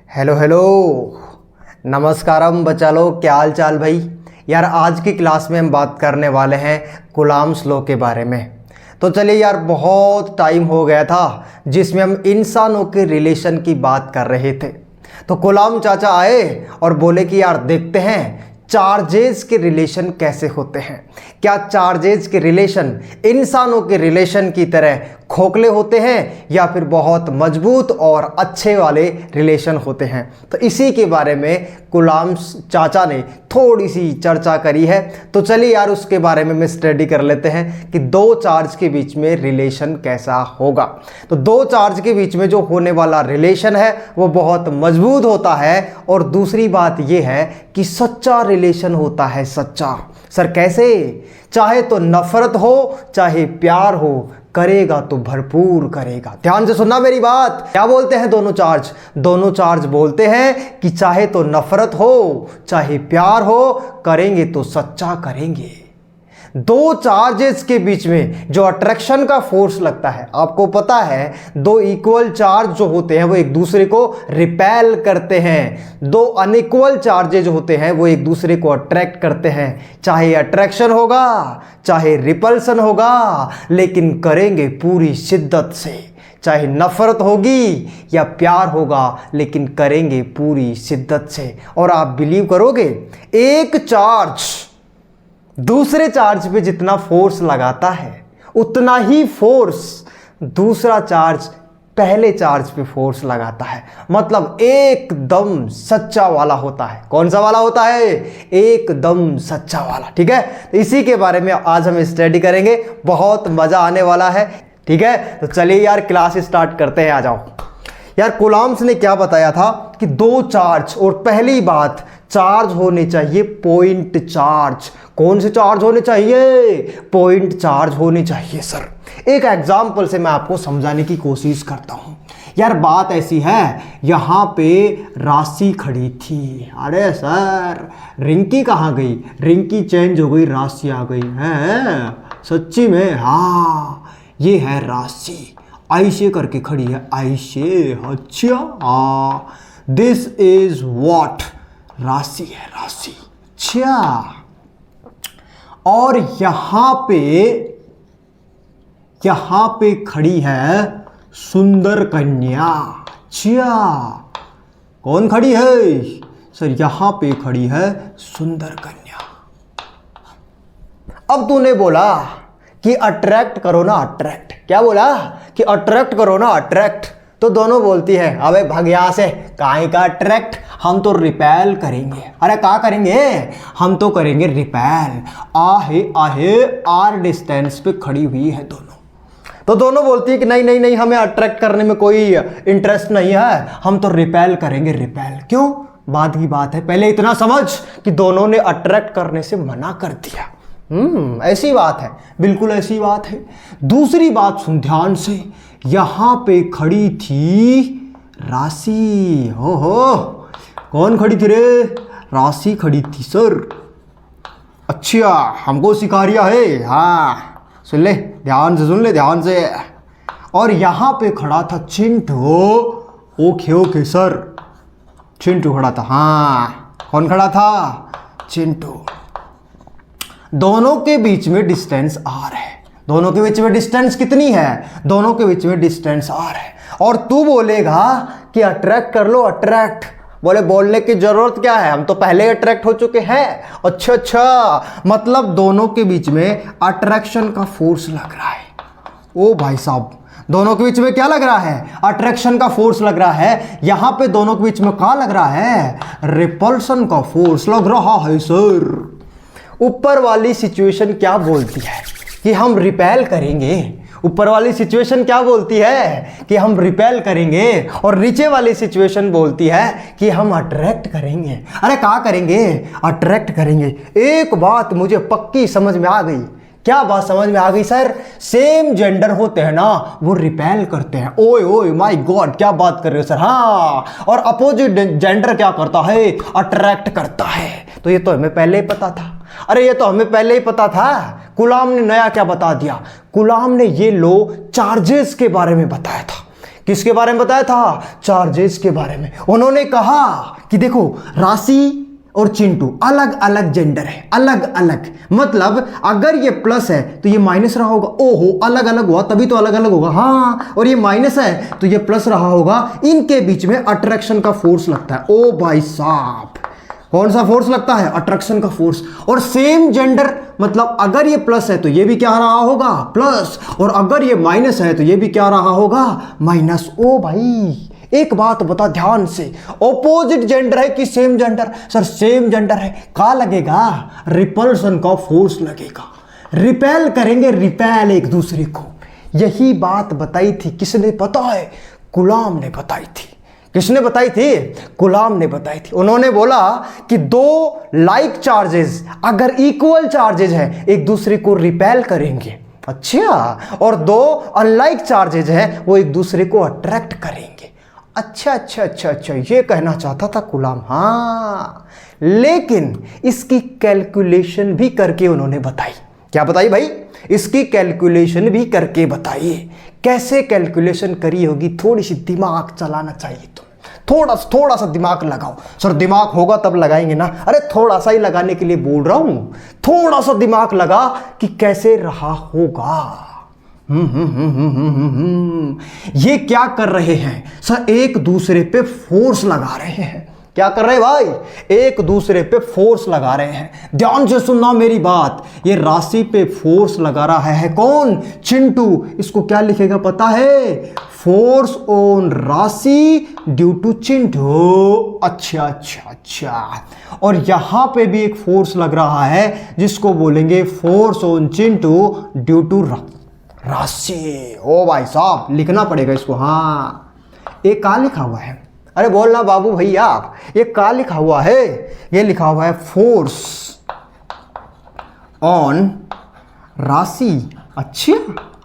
Hello hello, नमस्कारम बच्चा लोग, क्या हाल चाल भाई। यार आज की क्लास में हम बात करने वाले हैं कूलम्ब्स लॉ के बारे में। तो चलिए यार, बहुत टाइम हो गया था जिसमें हम इंसानों के रिलेशन की बात कर रहे थे। तो कूलम्ब चाचा आए और बोले कि यार देखते हैं चार्जेस के रिलेशन कैसे होते हैं। क्या चार्जेस के रिलेशन इंसानों के रिलेशन की तरह खोखले होते हैं या फिर बहुत मजबूत और अच्छे वाले रिलेशन होते हैं। तो इसी के बारे में कूलम्ब चाचा ने थोड़ी सी चर्चा करी है। तो चलिए यार उसके बारे में हम स्टडी कर लेते हैं कि दो चार्ज के बीच में रिलेशन कैसा होगा। तो दो चार्ज के बीच में जो होने वाला रिलेशन है वो बहुत मजबूत होता है। और दूसरी बात यह है कि सच्चा रिलेशन होता है, सच्चा। सर कैसे? चाहे तो नफरत हो चाहे प्यार हो, करेगा तो भरपूर करेगा। ध्यान से सुनना मेरी बात। क्या बोलते हैं दोनों चार्ज? दोनों चार्ज बोलते हैं कि चाहे तो नफरत हो चाहे प्यार हो, करेंगे तो सच्चा करेंगे। दो चार्जेस के बीच में जो अट्रैक्शन का फोर्स लगता है, आपको पता है दो इक्वल चार्ज जो होते हैं वो एक दूसरे को रिपेल करते हैं। दो अनइक्वल चार्जेज होते हैं वो एक दूसरे को अट्रैक्ट करते हैं। चाहे अट्रैक्शन होगा चाहे रिपल्सन होगा, लेकिन करेंगे पूरी शिद्दत से। चाहे नफरत होगी या प्यार होगा, लेकिन करेंगे पूरी शिद्दत से। और आप बिलीव करोगे, एक चार्ज दूसरे चार्ज पे जितना फोर्स लगाता है उतना ही फोर्स दूसरा चार्ज पहले चार्ज पे फोर्स लगाता है। मतलब एकदम सच्चा वाला होता है। कौन सा वाला होता है? एकदम सच्चा वाला। ठीक है, तो इसी के बारे में आज हम स्टडी करेंगे, बहुत मजा आने वाला है। ठीक है, तो चलिए यार क्लास स्टार्ट करते हैं। आ जाओ यार। कूलम्ब्स ने क्या बताया था कि दो चार्ज, और पहली बात चार्ज होने चाहिए पॉइंट चार्ज। कौन से चार्ज होने चाहिए? पॉइंट चार्ज होने चाहिए। सर एक एग्जांपल से मैं आपको समझाने की कोशिश करता हूं। यार बात ऐसी है, यहां पे राशि खड़ी थी। अरे सर रिंकी कहां गई? रिंकी चेंज हो गई, राशि आ गई है। सच्ची में? हाँ, ये है राशि, ऐसे करके खड़ी है, ऐसे। अच्छा, दिस इज व्हाट? राशि है, राशि। अच्छा, और यहां पे खड़ी है सुंदर कन्या। अच्छा, कौन खड़ी है? सर यहां पे खड़ी है सुंदर कन्या। अब तूने बोला कि अट्रैक्ट करो ना, अट्रैक्ट। क्या बोला? कि अट्रैक्ट करो ना, अट्रैक्ट। तो दोनों बोलती है अबे भाग यहां से, काहे का अट्रैक्ट, हम तो रिपेल करेंगे। अरे क्या करेंगे? हम तो करेंगे रिपेल। आहे आहे आर डिस्टेंस पे खड़ी हुई है दोनों। तो दोनों बोलती है कि नहीं नहीं नहीं, हमें अट्रैक्ट करने में कोई इंटरेस्ट नहीं है, हम तो रिपेल करेंगे, रिपेल। क्यों? बाद की बात है, पहले इतना समझ कि दोनों ने अट्रैक्ट करने से मना कर दिया। ऐसी बात है, बिल्कुल ऐसी बात है। दूसरी बात सुन ध्यान से, यहां पे खड़ी थी राशि। हो, कौन खड़ी थी रे? राशि खड़ी थी सर। अच्छा, हमको सिखा रिया है। हाँ सुन ले, ध्यान से सुन ले, ध्यान से। और यहां पे खड़ा था Chintu. Okay okay sir, Chintu खड़ा था। हाँ, कौन खड़ा था? चिंटू। दोनों के बीच में डिस्टेंस आर है। दोनों के बीच में डिस्टेंस कितनी है? दोनों के बीच में डिस्टेंस आर है। और तू बोलेगा कि अट्रैक्ट कर लो, अट्रैक्ट। बोले बोलने की जरूरत क्या है, हम तो पहले अट्रैक्ट हो चुके हैं। अच्छा, मतलब दोनों के बीच में अट्रैक्शन का फोर्स लग रहा है। ओ भाई साहब, दोनों के बीच में क्या लग रहा है? अट्रैक्शन का फोर्स लग रहा है। यहां पे दोनों के बीच में क्या लग रहा है? रिपल्सन का फोर्स लग रहा है सर। ऊपर वाली सिचुएशन क्या बोलती है? कि हम रिपेल करेंगे। ऊपर वाली सिचुएशन क्या बोलती है? कि हम रिपेल करेंगे। और नीचे वाली सिचुएशन बोलती है कि हम अट्रैक्ट करेंगे। अरे क्या करेंगे? अट्रैक्ट करेंगे। एक बात मुझे पक्की समझ में आ गई। क्या बात समझ में आ गई सर? सेम जेंडर होते हैं ना, वो रिपेल करते हैं। ओए ओए माय गॉड, क्या बात कर रहे हो सर? हाँ, और अपोजिट जेंडर क्या करता है? अट्रैक्ट करता है। तो ये तो हमें पहले ही पता था। अरे ये तो हमें पहले ही पता था। कूलम्ब ने नया क्या बता दिया? कूलम्ब ने ये लो चार्जेस के बारे में बताया था किसके बारे में बताया था? चार्जेस के बारे में। उन्होंने कहा कि देखो राशि और चिंटू अलग अलग जेंडर है, अलग अलग, मतलब अगर ये प्लस है तो ये माइनस रहा होगा। ओहो, अलग अलग हुआ तभी तो अलग अलग होगा। हाँ, और ये माइनस है तो ये प्लस रहा होगा। इनके बीच में अट्रैक्शन का फोर्स लगता है। ओ भाई साहब, कौन सा फोर्स लगता है? अट्रैक्शन का फोर्स। और सेम जेंडर, मतलब अगर ये प्लस है तो ये भी क्या रहा होगा? प्लस। और अगर ये माइनस है तो ये भी क्या रहा होगा? माइनस। ओ भाई, एक बात बता ध्यान से, ऑपोजिट जेंडर है कि same gender? Sir same gender है। क्या लगेगा? रिपल्सन का फोर्स लगेगा, रिपेल करेंगे, रिपेल एक दूसरे को। यही बात बताई थी किसने पता है? कूलॉम ने बताई थी। किसने बताई थी? कूलॉम ने बताई थी। उन्होंने बोला कि दो लाइक चार्जेस अगर इक्वल चार्जेस है एक दूसरे को रिपेल करेंगे, अच्छा, और दो अनलाइक चार्जेस है वो एक दूसरे को अट्रैक्ट करेंगे। अच्छा अच्छा अच्छा अच्छा, ये कहना चाहता था कूलॉम। हाँ, लेकिन इसकी कैलकुलेशन भी करके उन्होंने बताई। क्या बताई भाई? इसकी कैलकुलेशन भी करके बताइए। कैसे कैलकुलेशन करी होगी? थोड़ी सी दिमाग चलाना चाहिए तुम, थोड़ा सा दिमाग लगाओ। सर दिमाग होगा तब लगाएंगे ना। अरे थोड़ा सा ही लगाने के लिए बोल रहा हूं, थोड़ा सा दिमाग लगा कि कैसे रहा होगा। ये क्या कर रहे हैं? सर एक दूसरे पे फोर्स लगा रहे हैं। क्या कर रहे हैं भाई? एक दूसरे पे फोर्स लगा रहे हैं। ध्यान से सुनना मेरी बात। ये राशि पे फोर्स लगा रहा है कौन? चिंटू। इसको क्या लिखेगा पता है? Force on Rashi due to Chintu. अच्छा अच्छा अच्छा। और यहां पे भी एक फोर्स लग रहा है जिसको बोलेंगे force on Chintu due to Rashi. ओ भाई साहब, लिखना पड़ेगा इसको। हाँ, एक का लिखा हुआ है? अरे बोलना बाबू भैया, ये का लिखा हुआ है? ये लिखा हुआ है फोर्स ऑन राशि। अच्छा,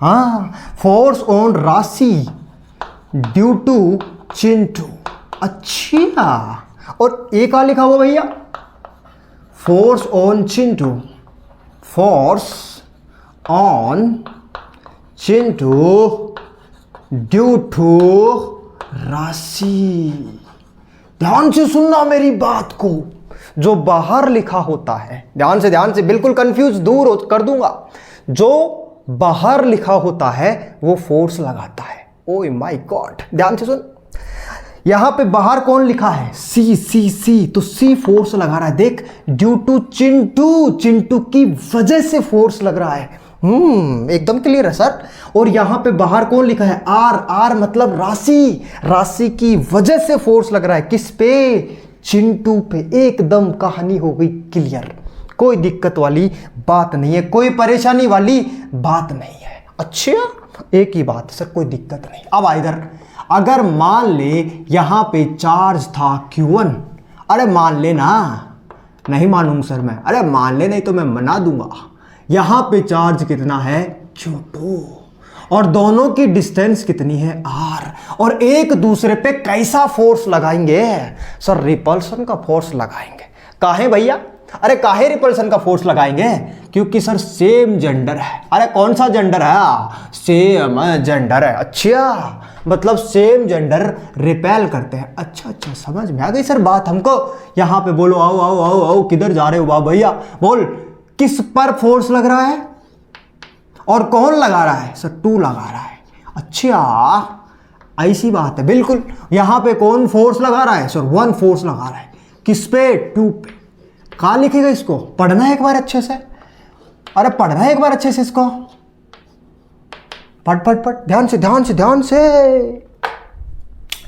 हाँ, force on Rashi due to Chintu. अच्छा, और ये का लिखा हुआ भैया? Force on Chintu, force on Chintu due to Rashi. ध्यान से सुनना मेरी बात को। जो बाहर लिखा होता है, ध्यान से बिल्कुल कंफ्यूज दूर कर दूंगा। जो बाहर लिखा होता है वो फोर्स लगाता है। ओह माय गॉड, ध्यान से सुन। यहां पे बाहर कौन लिखा है? सी सी सी, तो सी फोर्स लगा रहा है। देख, ड्यू टू चिंटू, चिंटू की वजह से फोर्स लग रहा है। एकदम क्लियर है सर। और यहां पे बाहर कौन लिखा है? आर। आर मतलब राशि, राशि की वजह से फोर्स लग रहा है। किस पे? चिंटू पे। एकदम कहानी हो गई क्लियर। कोई दिक्कत वाली बात नहीं है, कोई परेशानी वाली बात नहीं है। अच्छा, एक ही बात सर, कोई दिक्कत नहीं। अब इधर अगर मान ले यहां पे चार्ज था Q1। अरे मान ले ना। नहीं मानूंगा सर मैं। अरे मान ले, नहीं तो मैं मना दूंगा। यहां पे चार्ज कितना है? Q2। और दोनों की डिस्टेंस कितनी है? R। और एक दूसरे पे कैसा फोर्स लगाएंगे? सर रिपल्सन का फोर्स लगाएंगे। काहे भैया? अरे काहे रिपल्सन का फोर्स लगाएंगे? क्योंकि सर सेम जेंडर है। अरे कौन सा जेंडर है? सेम जेंडर है। अच्छा, मतलब सेम जेंडर रिपेल करते हैं। अच्छा अच्छा, समझ में आ गई सर बात हमको। यहां पे बोलो, आओ आओ आओ आओ, किधर जा रहे हो वाह भैया? बोल, किस पर फोर्स लग रहा है और कौन लगा रहा है? सर 2 लगा रहा है। अच्छा, ऐसी बात है बिल्कुल। यहां पे कौन फोर्स लगा रहा है? सर 1 फोर्स लगा रहा है। किस पे? 2 पे। कहां लिखेगा इसको? पढ़ना है एक बार अच्छे से। अरे पढ़ना है एक बार अच्छे से इसको। पढ़ पढ़ पढ़, ध्यान से ध्यान से ध्यान से।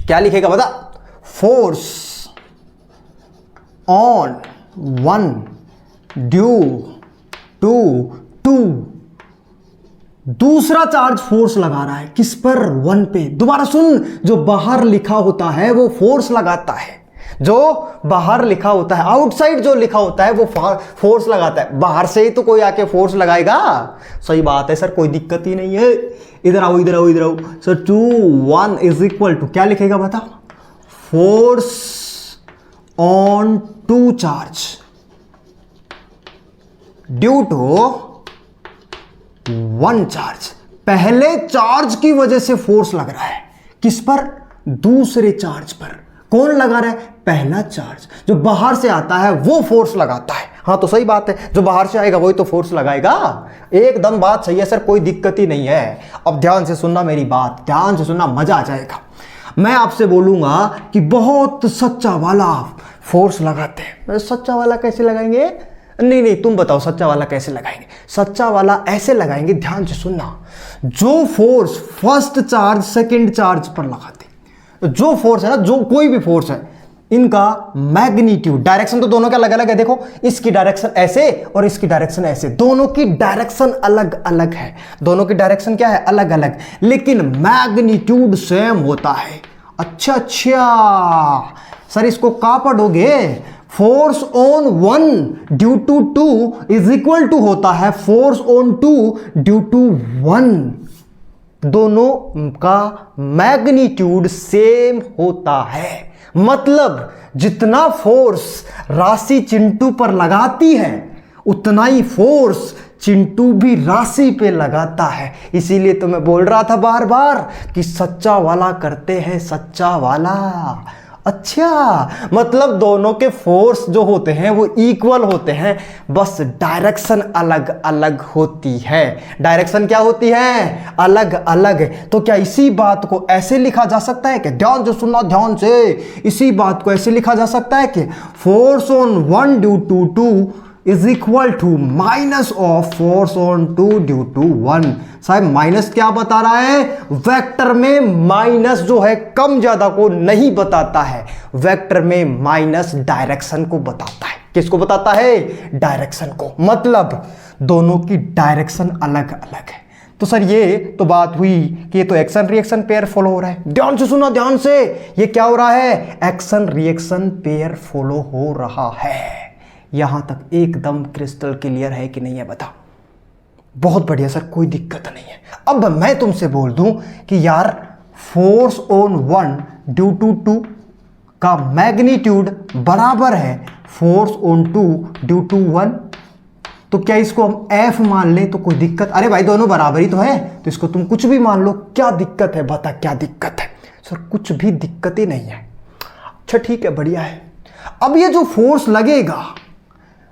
क्या लिखेगा बता? Force on 1 due to 2। दूसरा चार्ज फोर्स लगा रहा है किस पर? 1 पे। दोबारा सुन, जो बाहर लिखा होता है वो फोर्स लगाता है। जो बाहर लिखा होता है, आउटसाइड जो लिखा होता है वो फोर्स लगाता है। बाहर से ही तो कोई आके फोर्स लगाएगा। सही बात है सर, कोई दिक्कत ही नहीं है। इधर आओ इधर आओ इधर आओ। सर 2 1 इज इक्वल टू क्या लिखेगा बता? Force on 2 charge due to 1 charge. पहले चार्ज की वजह से फोर्स लग रहा है। किस पर? दूसरे चार्ज पर। कौन लगा रहा है? पहला चार्ज। जो बाहर से आता है वो फोर्स लगाता है। हाँ तो सही बात है, जो बाहर से आएगा वही तो फोर्स लगाएगा। एकदम बात सही है सर, कोई दिक्कत ही नहीं है। अब ध्यान से सुनना मेरी बात, ध्यान से सुनना, मजा आ जाएगा। मैं आपसे बोलूंगा कि बहुत सच्चा वाला फोर्स लगाते हैं। सच्चा वाला कैसे लगाएंगे? नहीं तुम बताओ सच्चा वाला कैसे लगाएंगे? सच्चा वाला ऐसे लगाएंगे, ध्यान से सुनना। जो force first charge second charge पर लगाते, जो फोर्स है ना, जो कोई भी फोर्स है, इनका मैग्नीट्यूड, डायरेक्शन तो दोनों के अलग अलग है। देखो इसकी डायरेक्शन ऐसे और इसकी डायरेक्शन ऐसे, दोनों की डायरेक्शन अलग अलग है। दोनों की डायरेक्शन क्या है? अलग अलग, लेकिन मैग्नीट्यूड सेम होता है। अच्छा सर, इसको कहां पढ़ोगे? Force on one due to two is equal to होता है force on two due to one. दोनों का मैग्नीट्यूड सेम होता है। मतलब जितना फोर्स राशि चिंटू पर लगाती है उतना ही फोर्स चिंटू भी राशि पे लगाता है। इसीलिए तो मैं बोल रहा था बार बार कि सच्चा वाला करते हैं, सच्चा वाला। अच्छा, मतलब दोनों के फोर्स जो होते हैं वो इक्वल होते हैं, बस डायरेक्शन अलग अलग होती है। डायरेक्शन क्या होती है? अलग अलग। तो क्या इसी बात को ऐसे लिखा जा सकता है कि, ध्यान से सुनना ध्यान से, इसी बात को ऐसे लिखा जा सकता है कि force on one due to two is equal to minus of force on two due to one. साहब माइनस क्या बता रहा है? वेक्टर में माइनस जो है कम ज्यादा को नहीं बताता है, वेक्टर में माइनस डायरेक्शन को बताता है। किसको बताता है? डायरेक्शन को। मतलब दोनों की डायरेक्शन अलग अलग है। तो सर ये तो बात हुई कि ये तो एक्शन रिएक्शन पेयर फॉलो हो रहा है। ध्यान से सुना, ध्यान से, ये क्या हो रहा है? एक्शन रिएक्शन पेयर फॉलो हो रहा है। यहां तक एकदम क्रिस्टल क्लियर है कि नहीं है? बताओ। बहुत बढ़िया सर, कोई दिक्कत नहीं है। अब मैं तुमसे बोल दूं कि यार force on one due to two का मैग्नीट्यूड बराबर है force on two due to one, तो क्या इसको हम F मान लें तो कोई दिक्कत? अरे भाई दोनों बराबर ही तो है, तो इसको तुम कुछ भी मान लो, क्या दिक्कत है? बता क्या दिक्कत है? सर कुछ भी दिक्कत ही नहीं है। अच्छा ठीक है, बढ़िया है। अब ये जो फोर्स लगेगा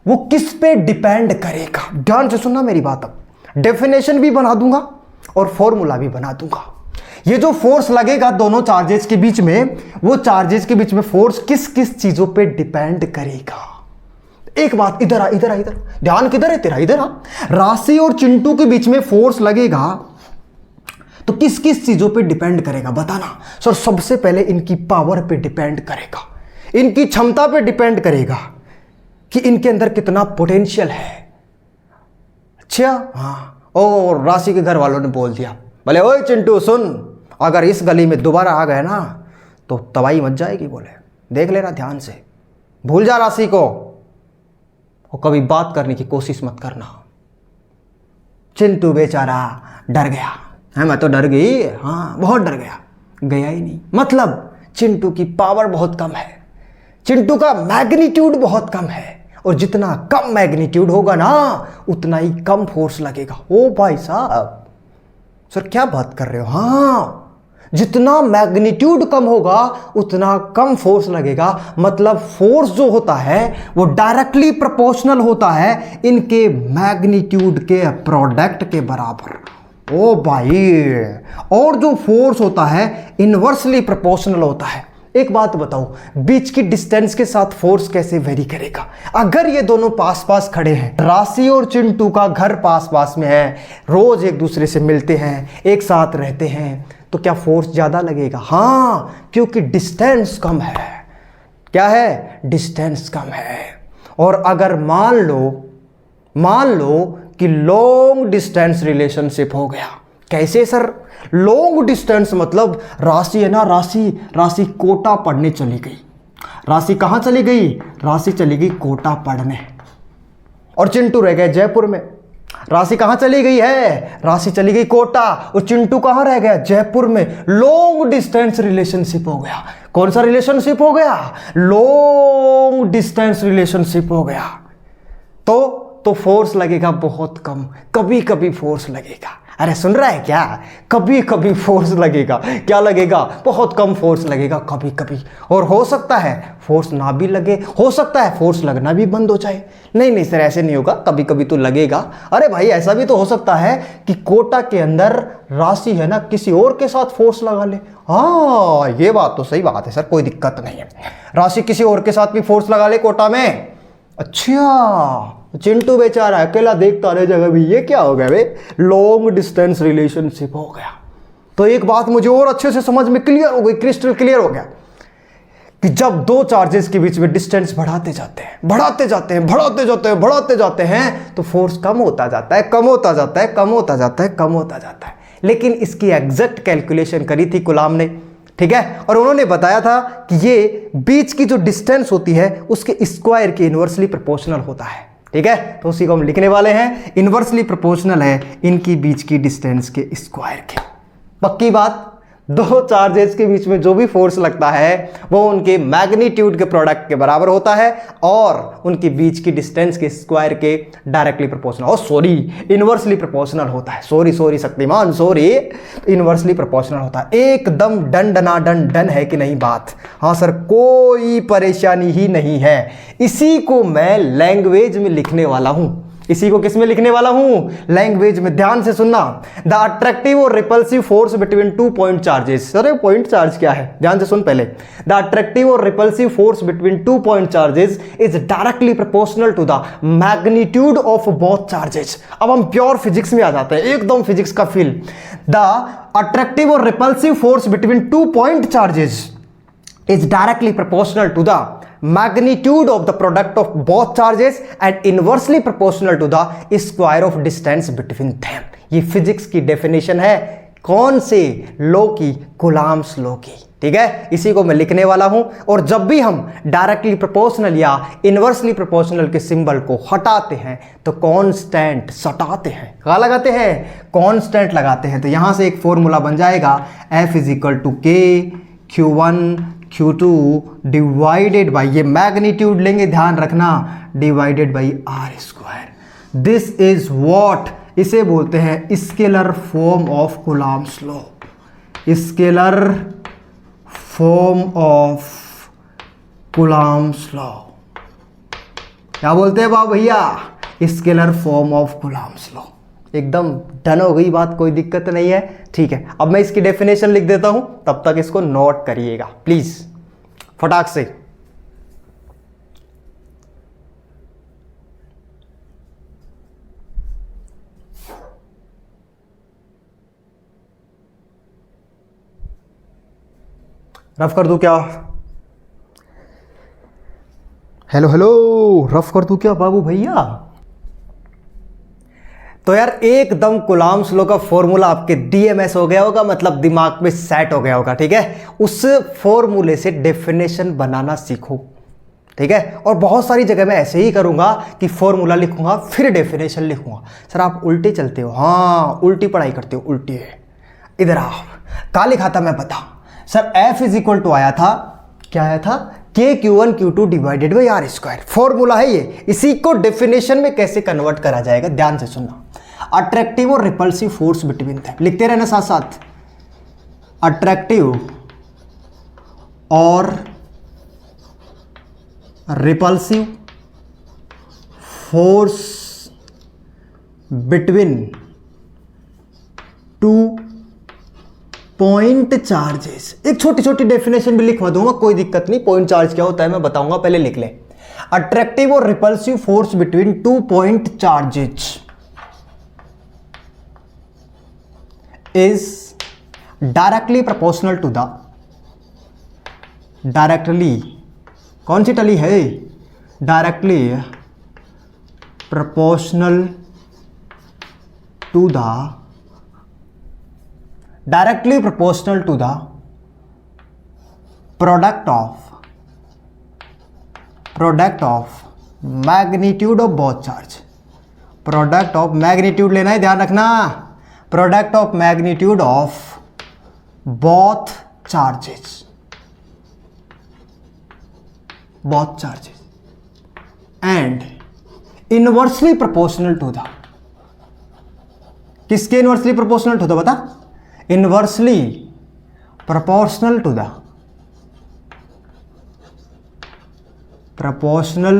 वो किस पे डिपेंड करेगा? ध्यान से सुनना मेरी बात। अब डेफिनेशन भी बना दूंगा और फॉर्मूला भी बना दूंगा। ये जो फोर्स लगेगा दोनों चार्जेस के बीच में, वो चार्जेस के बीच में फोर्स किस किस चीजों पे डिपेंड करेगा? एक बात, इधर आ, इधर आ, इधर ध्यान, किधर है तेरा? इधर आ। राशि और चिंटू के बीच में फोर्स लगेगा तो किस किस चीजों पे डिपेंड करेगा बताना। सर सबसे पहले इनकी पावर पे डिपेंड करेगा, इनकी क्षमता पे डिपेंड करेगा कि इनके अंदर कितना पोटेंशियल है। अच्छा हाँ, और राशि के घर वालों ने बोल दिया, बोले ओए चिंटू सुन, अगर इस गली में दोबारा आ गए ना तो तबाही मच जाएगी। बोले देख लेना ध्यान से, भूल जा राशि को, और कभी बात करने की कोशिश मत करना। चिंटू बेचारा डर गया है, मैं तो डर गई, हाँ बहुत डर गया, गया ही नहीं। मतलब चिंटू की पावर बहुत कम है, चिंटू का मैग्नीट्यूड बहुत कम है, और जितना कम मैग्नीट्यूड होगा ना उतना ही कम फोर्स लगेगा। ओ भाई साहब, सर क्या बात कर रहे हो? हाँ, जितना मैग्नीट्यूड कम होगा उतना कम फोर्स लगेगा। मतलब फोर्स जो होता है वो डायरेक्टली प्रोपोर्शनल होता है इनके मैग्नीट्यूड के प्रोडक्ट के बराबर। ओ भाई, और जो फोर्स होता है इनवर्सली प्रोपोर्शनल होता है। एक बात बताओ, बीच की डिस्टेंस के साथ फोर्स कैसे वेरी करेगा? अगर ये दोनों पास पास खड़े हैं, राशि और चिंटू का घर पास पास में है, रोज एक दूसरे से मिलते हैं, एक साथ रहते हैं, तो क्या फोर्स ज्यादा लगेगा? हाँ, क्योंकि डिस्टेंस कम है। क्या है? डिस्टेंस कम है। और अगर मान लो कि लॉन्ग डिस्टेंस रिलेशनशिप हो गया। कैसे सर? लॉन्ग डिस्टेंस मतलब राशि है ना, राशि कोटा पढ़ने चली गई। राशि कहाँ चली गई? राशि चली गई कोटा पढ़ने, और चिंटू रह गए जयपुर में। राशि कहाँ चली गई है? राशि चली गई कोटा, और चिंटू कहाँ रह गया? जयपुर में। लॉन्ग डिस्टेंस रिलेशनशिप हो गया। कौन सा रिलेशनशिप हो गया? लॉन्ग डिस्टेंस रिलेशनशिप हो गया। तो फोर्स लगेगा बहुत कम, कभी कभी फोर्स लगेगा। अरे सुन रहा है क्या? कभी कभी फोर्स लगेगा, क्या लगेगा? बहुत कम फोर्स लगेगा कभी कभी, और हो सकता है फोर्स ना भी लगे, हो सकता है फोर्स लगना भी बंद हो जाए। नहीं नहीं सर, ऐसे नहीं होगा, कभी कभी तो लगेगा। अरे भाई ऐसा भी तो हो सकता है कि कोटा के अंदर राशि है ना किसी और के साथ फोर्स लगा ले। हाँ ये बात तो सही बात है सर, कोई दिक्कत नहीं है, राशि किसी और के साथ भी फोर्स लगा ले कोटा में। अच्छा, चिंटू बेचारा अकेला देखता रह जाएगा भी, ये क्या हो गया बे? लॉन्ग डिस्टेंस रिलेशनशिप हो गया। तो एक बात मुझे और अच्छे से समझ में क्लियर हो गई, क्रिस्टल क्लियर हो गया कि जब दो चार्जेस के बीच में डिस्टेंस बढ़ाते जाते हैं, बढ़ाते जाते हैं, बढ़ाते जाते हैं, बढ़ाते जाते हैं, तो फोर्स कम होता जाता है, कम होता जाता है, कम होता जाता है, कम होता जाता है। लेकिन इसकी एग्जैक्ट कैलकुलेशन करी थी कूलाम ने, ठीक है, और उन्होंने बताया था कि ये बीच की जो डिस्टेंस होती है उसके स्क्वायर के इनवर्सली प्रोपोर्शनल होता है, ठीक है। तो उसी को हम लिखने वाले हैं, इनवर्सली प्रोपोर्शनल है इनकी बीच की डिस्टेंस के स्क्वायर के। पक्की बात, दो चार्जेस के बीच में जो भी फोर्स लगता है वो उनके मैग्नीट्यूड के प्रोडक्ट के बराबर होता है और उनके बीच की डिस्टेंस के स्क्वायर के डायरेक्टली प्रोपोर्शनल, और सॉरी इनवर्सली प्रोपोर्शनल होता है। Sorry Shaktimaan, sorry, inversely proportional होता है। एकदम डन डना डन डन है कि नहीं बात? हाँ सर, कोई परेशानी ही नहीं है। इसी को मैं लैंग्वेज में लिखने वाला हूं, इसी को किस में लिखने वाला हूं? लैंग्वेज में। ध्यान से सुनना, द अट्रैक्टिव और repulsive force between two point charges. अरे पॉइंट चार्ज क्या है, ध्यान से सुन पहले। द अट्रैक्टिव और repulsive force between two point charges is directly proportional to the magnitude of both charges. अब हम प्योर फिजिक्स में आ जाते हैं, एकदम फिजिक्स का फील। द अट्रैक्टिव और repulsive force between two point charges is directly proportional to the magnitude of the product of both charges and inversely proportional to the square of distance between them। ये physics की definition है, कौन से law की? Coulombs law की, ठीक है। इसी को मैं लिखने वाला हूं, और जब भी हम डायरेक्टली प्रोपोर्शनल या इनवर्सली प्रोपोर्शनल के सिंबल को हटाते हैं तो कांस्टेंट सटाते हैं। क्या लगाते हैं? कांस्टेंट लगाते हैं। तो यहां से एक फॉर्मूला बन जाएगा, F इज इक्वल टू के Q1 Q2 डिवाइडेड बाई, ये मैग्नीट्यूड लेंगे ध्यान रखना, divided by are square. This is what, इसे बोलते हैं scalar form of Coulomb's law. Scalar form of Coulomb's law क्या बोलते हैं बाबू भैया? Scalar form of Coulomb's law. एकदम डन हो गई बात, कोई दिक्कत नहीं है, ठीक है। अब मैं इसकी डेफिनेशन लिख देता हूं, तब तक इसको नोट करिएगा प्लीज फटाक से। रफ कर दूं क्या? हेलो हेलो, रफ कर दूं क्या बाबू भैया? तो यार एकदम कूलाम्स लॉ का फॉर्मूला आपके डीएमएस हो गया होगा, मतलब दिमाग में सेट हो गया होगा, ठीक है। उस फॉर्मूले से डेफिनेशन बनाना सीखो, ठीक है। और बहुत सारी जगह मैं ऐसे ही करूंगा कि फॉर्मूला लिखूंगा फिर डेफिनेशन लिखूंगा। सर आप उल्टे चलते हो? हाँ उल्टी पढ़ाई करते हो, उल्टी है। इधर आओ, क्या लिखा था मैं बताऊं? Sir F is equal to आया था, क्या आया था? के Q1 Q2 divided by are square. Formula है ये, इसी को डेफिनेशन में कैसे कन्वर्ट करा जाएगा ध्यान से सुनना। अट्रैक्टिव और रिपल्सिव फोर्स बिटवीन देम, लिखते रहना साथ साथ। अट्रैक्टिव और repulsive force between two point charges. एक छोटी छोटी डेफिनेशन भी लिखवा दूंगा, कोई दिक्कत नहीं। पॉइंट चार्ज क्या होता है मैं बताऊंगा, पहले लिख ले। अट्रैक्टिव और repulsive force between two point charges is directly proportional to the, directly कौन सी टली है? Directly proportional to the, directly proportional to the product of magnitude of both charge. Product of magnitude लेना है, ध्यान रखना। Product of magnitude of both charges, and inversely proportional to the, किसके inversely proportional to the, बता, inversely proportional to the, proportional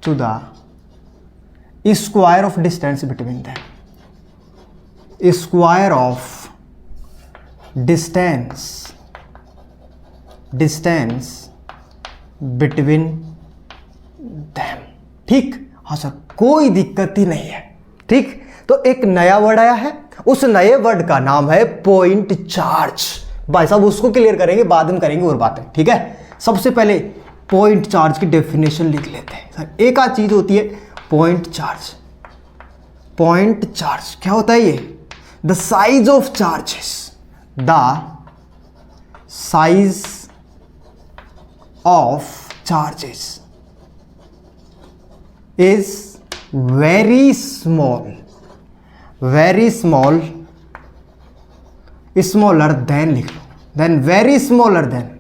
to the square of distance between them, square of distance between them। ठीक, हाँ sir, कोई दिक्कत ही नहीं है। ठीक, तो एक नया वर्ड आया है, उस नए वर्ड का नाम है पॉइंट चार्ज। भाई साहब उसको क्लियर करेंगे, बाद में करेंगे और बातें, ठीक है। सबसे पहले पॉइंट चार्ज की डेफिनेशन लिख लेते हैं सर। एक आध चीज होती है पॉइंट चार्ज। पॉइंट चार्ज क्या होता है? ये the size of charges, the size of charges is very small, very small, smaller than लिख लो, than very smaller than,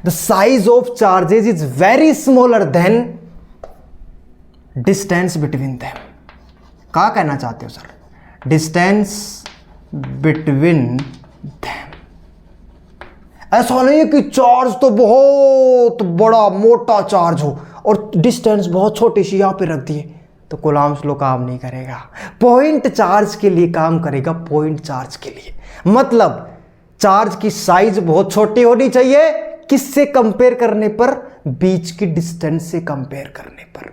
the size of charges is very smaller than distance between them। क्या कहना चाहते हो सर? distance between them। ऐसा नहीं है कि चार्ज तो बहुत बड़ा मोटा चार्ज हो और डिस्टेंस बहुत छोटी सी यहां पे रख दिए तो कूलम्ब्स लॉ काम नहीं करेगा। पॉइंट चार्ज के लिए काम करेगा, पॉइंट चार्ज के लिए मतलब चार्ज की साइज बहुत छोटी होनी चाहिए। किससे कंपेयर करने पर? बीच की डिस्टेंस से कंपेयर करने पर।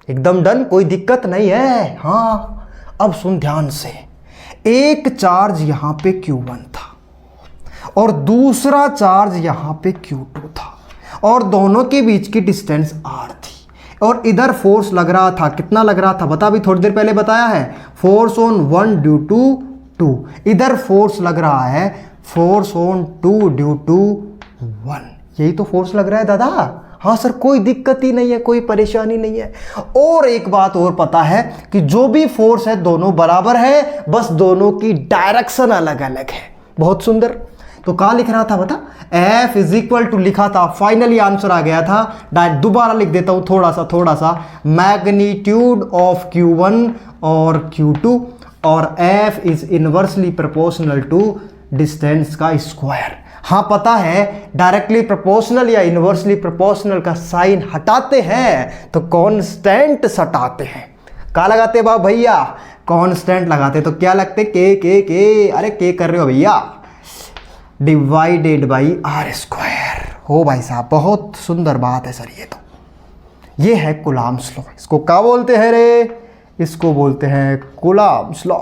एकदम डन, कोई दिक्कत नहीं है। हाँ, अब सुन ध्यान से, एक चार्ज यहां पे Q1 था और दूसरा चार्ज यहां पे Q2 था और दोनों के बीच की डिस्टेंस R थी और इधर फोर्स लग रहा था। कितना लग रहा था बता? अभी थोड़ी देर पहले बताया है, फोर्स ऑन 1 ड्यू टू 2। इधर फोर्स लग रहा है फोर्स ऑन 2 ड्यू टू 1। यही तो फोर्स लग रहा है दादा। हाँ सर, कोई दिक्कत ही नहीं है, कोई परेशानी नहीं है। और एक बात और पता है कि जो भी फोर्स है दोनों बराबर है, बस दोनों की डायरेक्शन अलग अलग है। बहुत सुंदर। तो कहाँ लिख रहा था बता? F इज इक्वल टू लिखा था, फाइनली आंसर आ गया था। दोबारा लिख देता हूं थोड़ा सा मैग्नीट्यूड ऑफ Q1 और Q2 और F is inversely proportional to distance का स्क्वायर। हाँ पता है, डायरेक्टली प्रोपोर्शनल या इनवर्सली प्रोपोर्शनल का साइन हटाते हैं तो कांस्टेंट सटाते हैं। क्या लगाते हैं भैया? कांस्टेंट लगाते। तो क्या लगते? के। अरे के कर रहे हो भैया? Divided by are square. हो भाई साहब, बहुत सुंदर बात है सर। ये है कूलम्ब्स लॉ। इसको क्या बोलते हैं रे? इसको बोलते हैं कूलम्ब्स लॉ।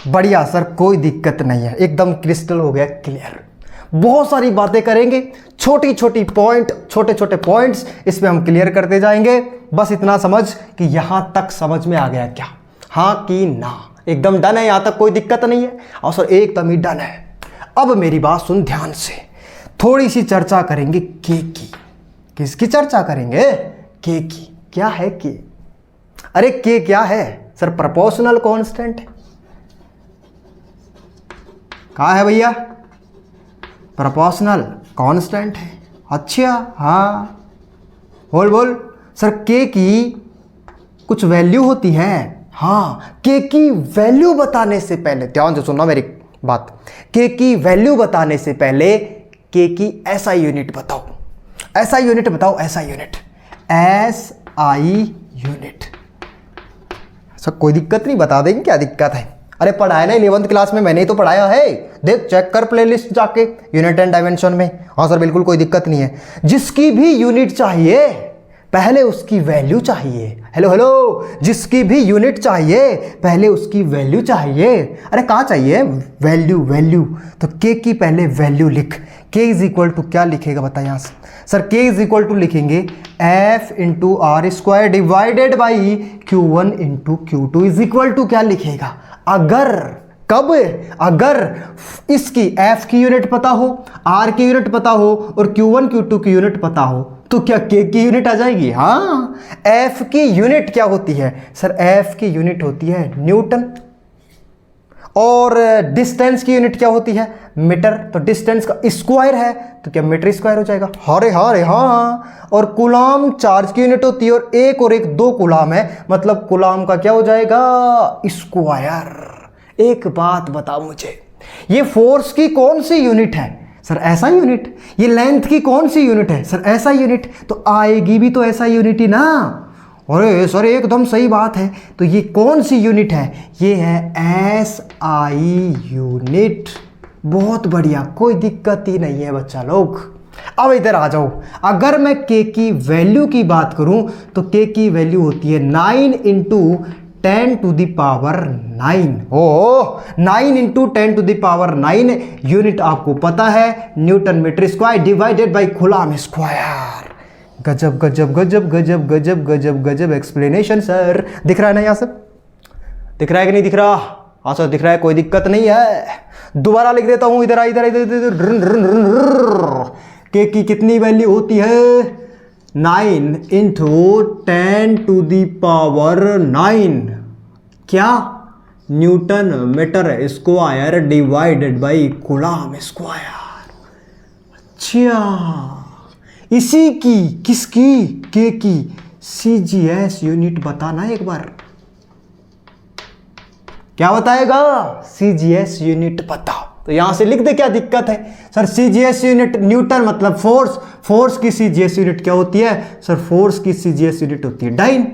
बढ़िया सर, कोई दिक्कत नहीं है, एकदम क्रिस्टल हो गया क्लियर। बहुत सारी बातें करेंगे, छोटी छोटी पॉइंट, छोटे छोटे पॉइंट्स इसमें हम क्लियर करते जाएंगे। बस इतना समझ कि यहां तक समझ में आ गया क्या? हाँ कि ना? एकदम डन है, यहां तक कोई दिक्कत नहीं है और सर एकदम ही डन है। अब मेरी बात सुन ध्यान से, थोड़ी सी चर्चा करेंगे के की। किसकी चर्चा करेंगे? के की। क्या है के? अरे के क्या है सर? प्रोपोर्शनल कांस्टेंट है। कहाँ है भैया? प्रोपोर्शनल कांस्टेंट है। अच्छा, हाँ बोल सर, के की कुछ वैल्यू होती है। हाँ, के की वैल्यू बताने से पहले ध्यान से सुनना मेरी बात। के की वैल्यू बताने से पहले के की ऐसा यूनिट बताओ। ऐसा यूनिट बताओ, ऐसा यूनिट, SI यूनिट। सर कोई दिक्कत नहीं, बता देंगे, क्या दिक्कत है? अरे पढ़ाया ना 11th क्लास में, मैंने ही तो पढ़ाया है। देख चेक कर प्लेलिस्ट जाके यूनिट एंड डायमेंशन में। हाँ सर बिल्कुल कोई दिक्कत नहीं है। जिसकी भी यूनिट चाहिए पहले उसकी वैल्यू चाहिए। हेलो, जिसकी भी यूनिट चाहिए पहले उसकी वैल्यू चाहिए। अरे कहाँ चाहिए? वैल्यू। तो के की पहले वैल्यू लिख। के इज इक्वल टू क्या लिखेगा बता यहाँ से? Sir k is equal to लिखेंगे F into r square divided by Q1 into Q2 is equal to क्या लिखेगा? अगर कब? अगर इसकी F की यूनिट पता हो, R की यूनिट पता हो और Q1 Q2 की यूनिट पता हो तो क्या K की यूनिट आ जाएगी? हाँ। F की यूनिट क्या होती है? सर F की यूनिट होती है न्यूटन और डिस्टेंस की यूनिट क्या होती है? मीटर। तो डिस्टेंस का स्क्वायर है तो क्या मीटर स्क्वायर हो जाएगा? अरे हाँ। और कूलाम चार्ज की यूनिट होती है, और एक 2 कूलाम है, मतलब कूलाम का क्या हो जाएगा? स्क्वायर। एक बात बता मुझे, ये फोर्स की कौन सी यूनिट है? सर ऐसा यूनिट। ये लेंथ की कौन सी यूनिट है? सर ऐसा यूनिट। तो आएगी भी तो ऐसा यूनिट ही ना। अरे सर एकदम सही बात है। तो ये कौन सी यूनिट है? ये है SI यूनिट। बहुत बढ़िया, कोई दिक्कत ही नहीं है बच्चा लोग। अब इधर आ जाओ। अगर मैं K की वैल्यू की बात करूं तो K की वैल्यू होती है 9 इंटू 10 टू द पावर 9। ओ 9 into 10 to the power 9 unit आपको पता है newton metre square divided by coulomb square. गजब गजब गजब गजब गजब गजब गजब एक्सप्लेनेशन सर। दिख रहा है ना यहाँ सब? दिख रहा है कि नहीं दिख रहा? हाँ सर दिख रहा है, कोई दिक्कत नहीं है। दोबारा लिख देता हूँ, इधर इधर इधर। के की कितनी वैल्यू होती है? 9 इंटू 10 टू द पावर 9 क्या? Newton metre square divided by coulomb square. अच्छा, इसी की, किसकी? के की CGS यूनिट बताना एक बार। क्या बताएगा? CGS यूनिट बताओ। तो यहां से लिख दे, क्या दिक्कत है? सर CGS यूनिट न्यूटन मतलब फोर्स। फोर्स की CGS यूनिट क्या होती है? सर फोर्स की CGS यूनिट होती है डाइन।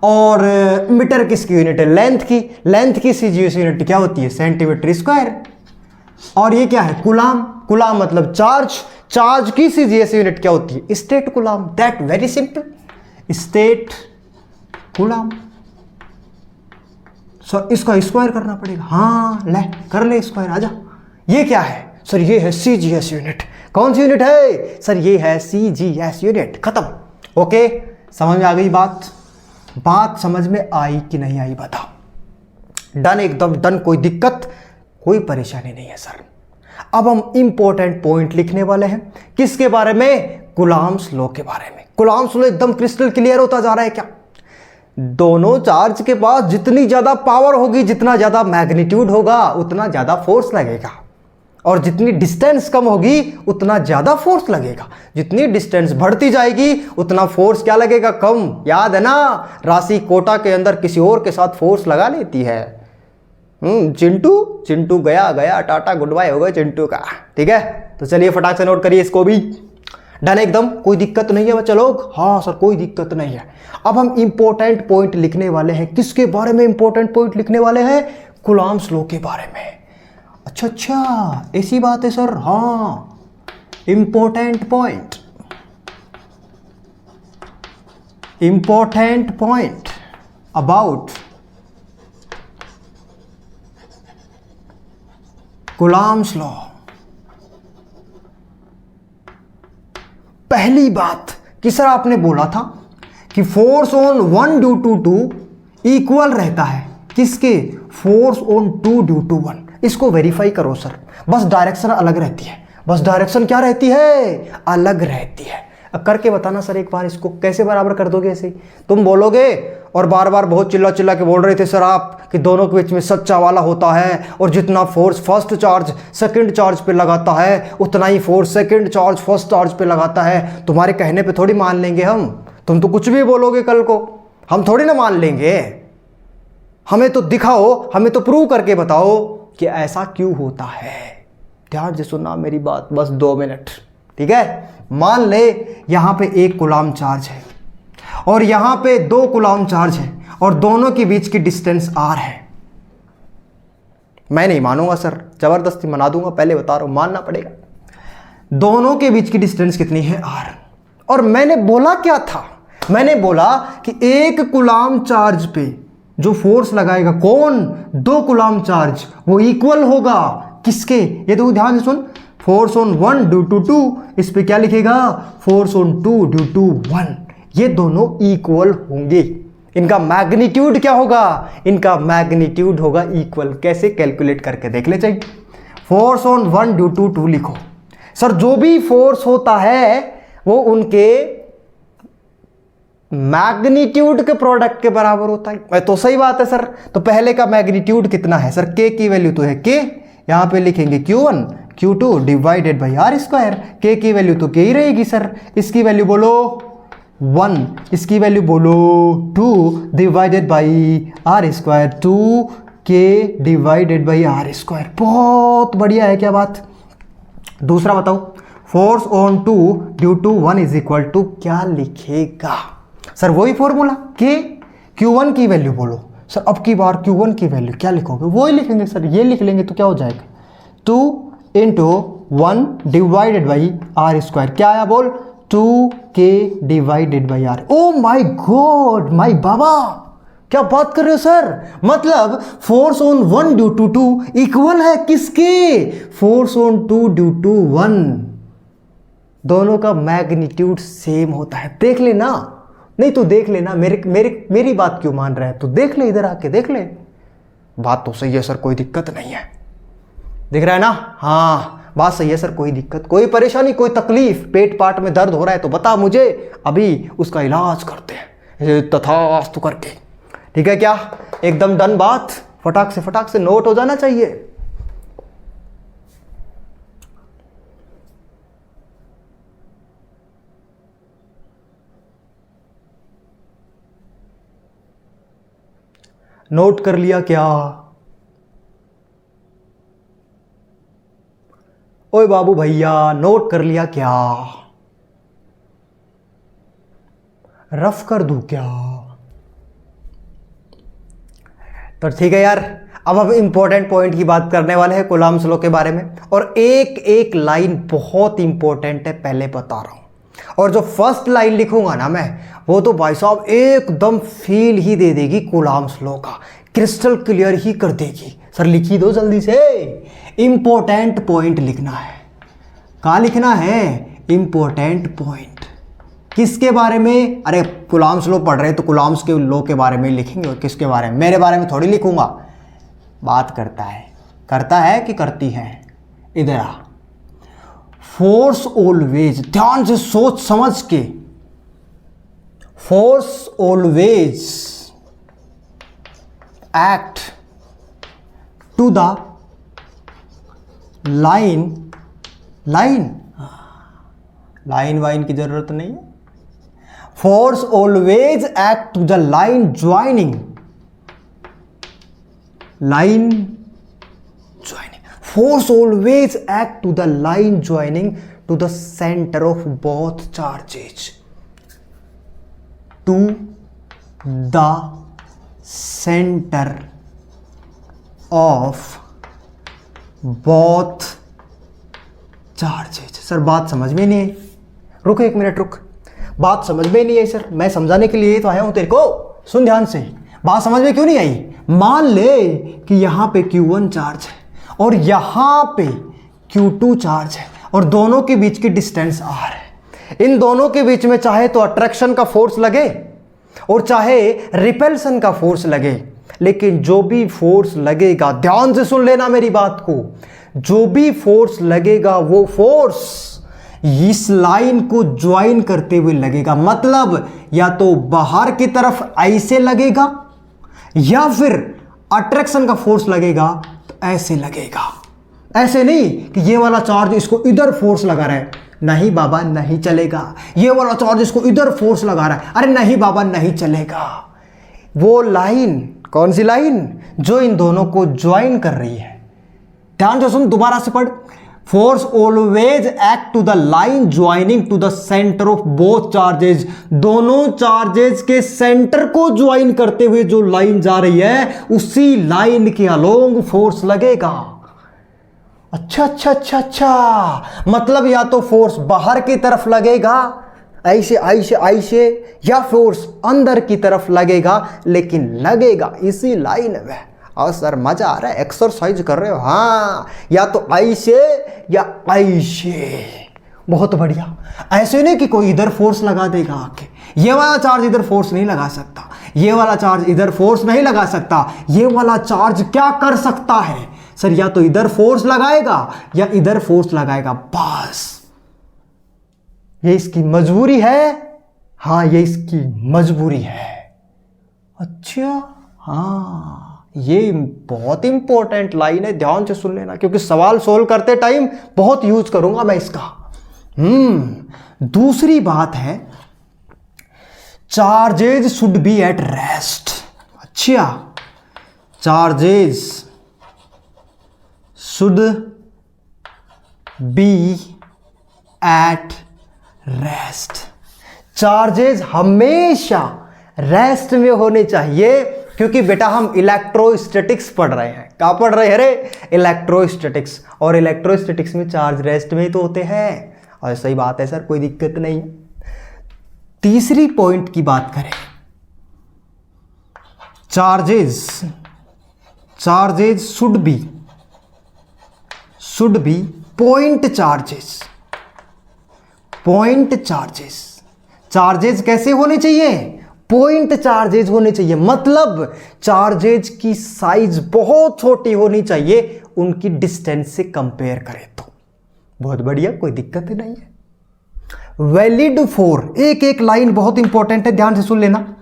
और मीटर किसकी यूनिट है? लेंथ की। लेंथ की CGS यूनिट क्या होती है? Centimetre square. और ये क्या है? कूलाम। कूलाम मतलब चार्ज। चार्ज की CGS यूनिट क्या होती है? State coulomb. That very simple, state coulomb. Sir इसका स्क्वायर करना पड़ेगा। हाँ ले कर ले स्क्वायर, आजा। ये क्या है? सर ये है CGS यूनिट। कौन सी यूनिट है? सर ये है CGS यूनिट। खत्म। ओके, समझ में आ गई बात? बात समझ में आई कि नहीं आई बताओ? डन, एकदम डन, कोई दिक्कत कोई परेशानी नहीं है सर। अब हम इंपॉर्टेंट पॉइंट लिखने वाले हैं। किसके बारे में? कूलम्स लॉ के बारे में। कूलम्स लॉ एकदम क्रिस्टल क्लियर होता जा रहा है क्या? दोनों चार्ज के पास जितनी ज्यादा पावर होगी, जितना ज्यादा मैग्नीट्यूड होगा, उतना ज्यादा फोर्स लगेगा। और जितनी डिस्टेंस कम होगी उतना ज्यादा फोर्स लगेगा। जितनी डिस्टेंस बढ़ती जाएगी उतना फोर्स क्या लगेगा? कम। याद है ना, राशि कोटा के अंदर किसी और के साथ फोर्स लगा लेती है। चिंटू गया गया, टाटा गुड बाय हो गए चिंटू का। ठीक है, तो चलिए फटाक से नोट करिए इसको भी। डन एकदम, कोई दिक्कत नहीं है बच्चा लोग? हाँ सर कोई दिक्कत नहीं है। अब हम इंपॉर्टेंट पॉइंट लिखने वाले हैं। किसके बारे में इंपॉर्टेंट पॉइंट लिखने वाले हैं? कूलम्स लॉ के बारे में। अच्छा ऐसी बात है सर? हाँ, important point, important point about Coulomb's law. पहली बात कि सर आपने बोला था कि force on 1 due to 2 equal रहता है किसके? Force on 2 due to 1। इसको वेरीफाई करो सर। बस डायरेक्शन अलग रहती है। बस डायरेक्शन क्या रहती है? अलग रहती है। अब करके बताना सर एक बार, इसको कैसे बराबर कर दोगे? ऐसे तुम बोलोगे और बार बार बहुत चिल्ला चिल्ला के बोल रहे थे सर आप कि दोनों के बीच में सच्चा वाला होता है, और जितना force first charge second charge पे लगाता है उतना ही force second charge first charge पे लगाता है। तुम्हारे कहने पे थोड़ी मान लेंगे हम। तुम तो कुछ भी बोलोगे कल को, हम थोड़ी ना मान लेंगे। हमें तो दिखाओ, हमें तो प्रूव करके बताओ कि ऐसा क्यों होता है। ध्यान से सुनना मेरी बात, बस 2 मिनट। ठीक है, मान ले यहां पे 1 कूलम चार्ज है और यहां पे 2 कूलम चार्ज है और दोनों के बीच की डिस्टेंस r है। मैं नहीं मानूंगा सर, जबरदस्ती मना दूंगा, पहले बता रहा हूं, मानना पड़ेगा। दोनों के बीच की डिस्टेंस कितनी है? r। और मैंने बोला क्या था? मैंने बोला कि 1 कूलम चार्ज पे जो फोर्स लगाएगा कौन? 2 कूलम चार्ज, वो इक्वल होगा किसके? ये तो ध्यान से सुन, फोर्स ऑन 1 ड्यू टू 2, इस पे क्या लिखेगा? Force on 2 due to 1। ये दोनों इक्वल होंगे। इनका मैग्नीट्यूड क्या होगा? इनका मैग्नीट्यूड होगा इक्वल। कैसे? कैलकुलेट करके देख ले चाहिए। फोर्स ऑन 1 ड्यू टू 2 लिखो सर। जो भी फोर्स होता है वो उनके मैग्नीट्यूड के प्रोडक्ट के बराबर होता है। तो सही बात है सर। तो पहले का मैग्नीट्यूड कितना है सर? के की वैल्यू तो है के, यहां पे लिखेंगे Q1 Q2 divided by are square. के की वैल्यू तो के ही रहेगी सर। इसकी वैल्यू बोलो 1, इसकी वैल्यू बोलो 2 divided by are square, 2k divided by are square. बहुत बढ़िया है क्या बात। दूसरा बताओ, force on 2 due to 1 is equal to क्या लिखेगा सर? वही फॉर्मूला के। Q1 की वैल्यू बोलो सर। अब की बार Q1 की वैल्यू क्या लिखोगे? वही लिखेंगे सर। ये लिख लेंगे तो क्या हो जाएगा? 2 into 1 divided by are square. क्या आया बोल? 2k divided by R. Oh my god my बाबा, क्या बात कर रहे हो सर? मतलब force on 1 due to 2 equal है किसके? Force on 2 due to 1। दोनों का मैग्नीट्यूड सेम होता है। देख लेना, नहीं तो देख लेना। मेरी बात क्यों मान रहा है? तो देख ले, इधर आके देख ले। बात तो सही है सर, कोई दिक्कत नहीं है। दिख रहा है ना? हाँ बात सही है सर, कोई दिक्कत, कोई परेशानी, कोई तकलीफ, पेट पाट में दर्द हो रहा है तो बता मुझे, अभी उसका इलाज करते हैं तथास्तु करके। ठीक है क्या? एकदम डन बात। फटाक से नोट हो जाना चाहिए। नोट कर लिया क्या? ओए बाबू भैया, नोट कर लिया क्या? रफ कर दूं क्या? तो ठीक है यार, अब हम इंपॉर्टेंट पॉइंट की बात करने वाले हैं कूलॉम्स लॉ के बारे में। और एक एक लाइन बहुत इंपॉर्टेंट है, पहले बता रहा हूं। और जो फर्स्ट लाइन लिखूंगा ना मैं, वो तो भाई साहब एकदम फील ही दे देगी कूलॉम्स लॉ का, क्रिस्टल क्लियर ही कर देगी। सर लिखी दो जल्दी से। इंपॉर्टेंट पॉइंट लिखना है। कहाँ लिखना है? Important point. किसके बारे में? अरे कूलॉम्स लॉ पढ़ रहे हैं तो कूलॉम्स के लॉ के बारे में लिखेंगे। और किसके बारे में? मेरे बारे में थोड़ी लिखूंगा। बात करता है कि करती है? इधर आ। फोर्स ऑलवेज, ध्यान से सोच समझ के, force always act to the line वाइन की जरूरत नहीं है। Force always act to the line joining force always act to the line joining to the center of both charges. To the center of both charges. Sir बात समझ में नहीं आई। रुक एक मिनट रुक। बात समझ में नहीं आई सर, मैं समझाने के लिए तो आया हूं तेरे को। सुन ध्यान से। बात समझ में क्यों नहीं आई? मान ले कि यहां पे Q1 चार्ज है और यहां पे Q2 चार्ज है और दोनों के बीच की डिस्टेंस r है। इन दोनों के बीच में चाहे तो अट्रैक्शन का फोर्स लगे और चाहे रिपल्सन का फोर्स लगे, लेकिन जो भी फोर्स लगेगा, ध्यान से सुन लेना मेरी बात को, जो भी फोर्स लगेगा वो फोर्स इस लाइन को ज्वाइन करते हुए लगेगा। मतलब या तो बाहर की तरफ ऐसे लगेगा या फिर अट्रैक्शन का फोर्स लगेगा तो ऐसे लगेगा। ऐसे नहीं कि ये वाला चार्ज इसको इधर फोर्स लगा रहा है, नहीं बाबा नहीं चलेगा। ये वाला चार्ज इसको इधर फोर्स लगा रहा है, अरे नहीं बाबा नहीं चलेगा। वो लाइन, कौन सी लाइन? जो इन दोनों को ज्वाइन कर रही है। ध्यान से सुन, दोबारा से पढ़। Force always act to the line joining to the centre of both charges. दोनों चार्जेज के सेंटर को ज्वाइन करते हुए जो लाइन जा रही है, उसी लाइन के अलोंग फोर्स लगेगा। अच्छा, मतलब या तो फोर्स बाहर की तरफ लगेगा ऐसे ऐसे ऐसे, या फोर्स अंदर की तरफ लगेगा, लेकिन लगेगा इसी लाइन में। और सर मजा आ रहा है, एक्सरसाइज कर रहे हो? हाँ, या तो ऐसे या ऐसे। बहुत बढ़िया। ऐसे नहीं कि कोई इधर फोर्स लगा देगा आके, ये वाला चार्ज इधर फोर्स नहीं लगा सकता, ये वाला चार्ज इधर फोर्स नहीं लगा सकता। ये वाला चार्ज क्या कर सकता है सर? या तो इधर फोर्स लगाएगा या इधर फोर्स लगाएगा, बस ये इसकी मजबूरी है। हाँ, ये इसकी मजबूरी है। अच्छा, हाँ, ये बहुत इंपॉर्टेंट लाइन है, ध्यान से सुन लेना, क्योंकि सवाल सोल्व करते टाइम बहुत यूज करूंगा मैं इसका। दूसरी बात है, charges should be at rest. अच्छा, charges should be at rest. Charges हमेशा रेस्ट में होने चाहिए, क्योंकि बेटा हम इलेक्ट्रोस्टैटिक्स पढ़ रहे हैं। क्या पढ़ रहे हैं रे? इलेक्ट्रोस्टैटिक्स। और इलेक्ट्रोस्टैटिक्स में चार्ज रेस्ट में ही तो होते हैं। और सही बात है सर, कोई दिक्कत नहीं है। तीसरी पॉइंट की बात करें, charges should B point charges. Charges कैसे होने चाहिए? पॉइंट चार्जेज होने चाहिए। मतलब चार्जेज की साइज बहुत छोटी होनी चाहिए उनकी डिस्टेंस से कंपेयर करें तो। बहुत बढ़िया, कोई दिक्कत नहीं है। वैलिड फॉर, एक लाइन बहुत इंपॉर्टेंट है, ध्यान से सुन लेना।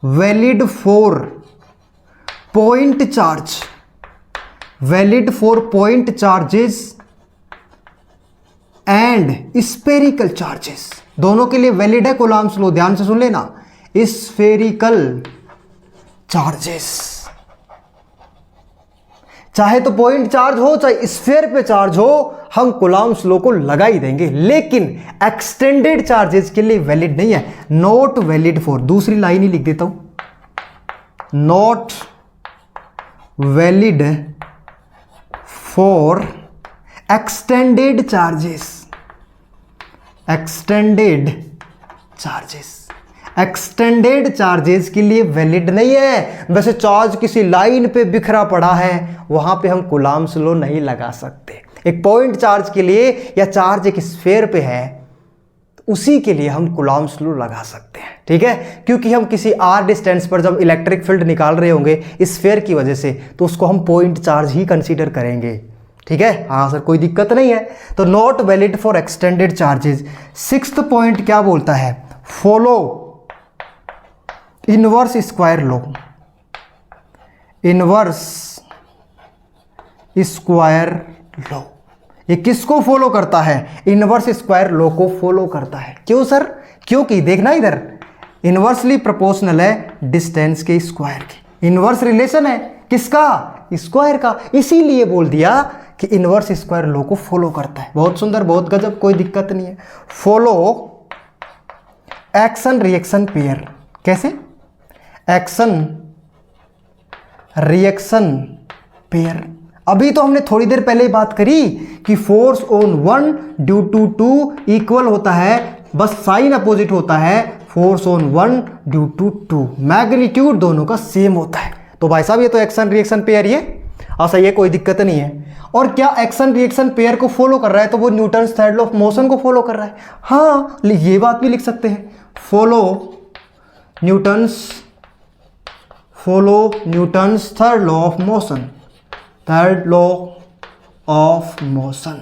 Valid for point charges and spherical charges, दोनों के लिए वैलिड है कूलम्ब्स लॉ, ध्यान से सुन लेना। स्फेरिकल चार्जेस, चाहे तो पॉइंट चार्ज हो चाहे स्फेयर पे चार्ज हो, हम कूलम्ब्स लॉ को लगा ही देंगे। लेकिन एक्सटेंडेड चार्जेस के लिए वैलिड नहीं है। नॉट वैलिड फॉर, दूसरी लाइन ही लिख देता हूं, not valid for extended charges के लिए वैलिड नहीं है। वैसे चार्ज किसी लाइन पे बिखरा पड़ा है, वहां पे हम कूलम्ब्स लॉ नहीं लगा सकते। एक पॉइंट चार्ज के लिए, या चार्ज एक स्फीयर पे है, उसी के लिए हम कूलम्ब्स लॉ लगा सकते हैं। ठीक है, क्योंकि हम किसी आर डिस्टेंस पर जब इलेक्ट्रिक फील्ड निकाल रहे होंगे स्फीयर की वजह से, तो उसको हम पॉइंट चार्ज ही कंसीडर करेंगे। ठीक है, हाँ सर, कोई दिक्कत नहीं है। तो not valid for extended charges. Sixth point क्या बोलता है? Follow inverse square law. Inverse square law ये किसको फॉलो करता है? इनवर्स स्क्वायर लॉ को फॉलो करता है। क्यों सर? क्योंकि देखना इधर, इनवर्सली प्रोपोर्शनल है डिस्टेंस के स्क्वायर की। इनवर्स रिलेशन है किसका? स्क्वायर का। इसीलिए बोल दिया कि इनवर्स स्क्वायर लॉ को फॉलो करता है। बहुत सुंदर, बहुत गजब, कोई दिक्कत नहीं है। Follow action reaction pair. कैसे? Action reaction pair. अभी तो हमने थोड़ी देर पहले ही बात करी कि force on one due to two equal होता है, बस साइन अपोजिट होता है। Force on one due to two, magnitude दोनों का सेम होता है। तो भाई साहब ये तो एक्शन रिएक्शन पेयर ये सही है, कोई दिक्कत नहीं है। और क्या एक्शन रिएक्शन पेयर को फॉलो कर रहा है? तो वो Newton's third law of motion को फॉलो कर रहा है। हाँ, ये बात भी लिख सकते हैं, follow Newton's third law of motion. Third law of motion,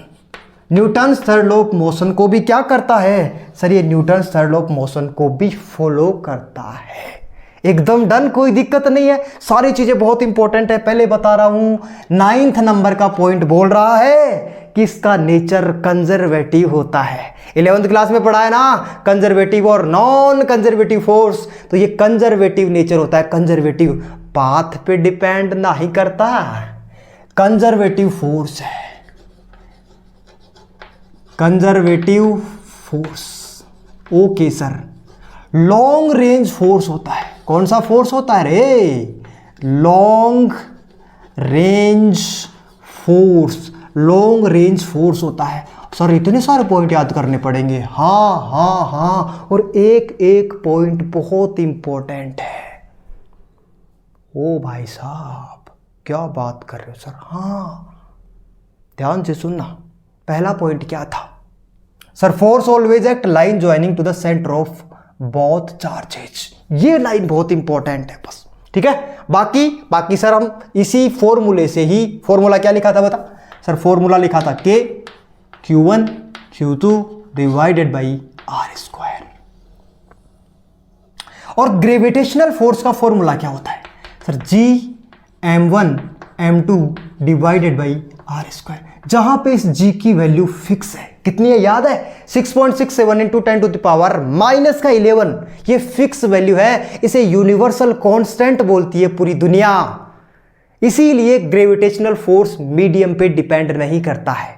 Newton's third law of motion को भी क्या करता है सर? ये Newton's third law of motion को भी फॉलो करता है। एकदम डन, कोई दिक्कत नहीं है। सारी चीजें बहुत इंपॉर्टेंट है, पहले बता रहा हूं। 9th नंबर का पॉइंट बोल रहा है कि इसका नेचर कंजर्वेटिव होता है। 11th क्लास में पढ़ा है ना, कंजर्वेटिव और नॉन कंजर्वेटिव फोर्स। तो ये कंजर्वेटिव नेचर होता है। कंजर्वेटिव पाथ पे डिपेंड नहीं करता, कंजर्वेटिव फोर्स है, conservative force. Okay sir, long range force होता है। कौन सा फोर्स होता है रे? Long range force. Long range force होता है। सर इतने सारे पॉइंट याद करने पड़ेंगे? हाँ हाँ हाँ, और एक एक पॉइंट बहुत इंपॉर्टेंट है। ओ भाई साहब, क्या बात कर रहे हो सर? हाँ, ध्यान से सुनना। पहला पॉइंट क्या था sir? Force always act line joining to the centre of both charges. ये लाइन बहुत इंपॉर्टेंट है बस। ठीक है, बाकी सर हम इसी फॉर्मूले से ही, फॉर्मूला क्या लिखा था बता सर? फॉर्मूला लिखा था के Q1 Q2 divided by are square. और ग्रेविटेशनल फोर्स का फॉर्मूला क्या होता है sir? Gm1m2 divided by are square, जहां पे इस G की वैल्यू फिक्स है। कितनी है याद है? 6.67 into 10 to the power minus का 11। ये फिक्स वैल्यू है, इसे यूनिवर्सल कांस्टेंट बोलती है पूरी दुनिया। इसीलिए ग्रेविटेशनल फोर्स मीडियम पे डिपेंड नहीं करता है।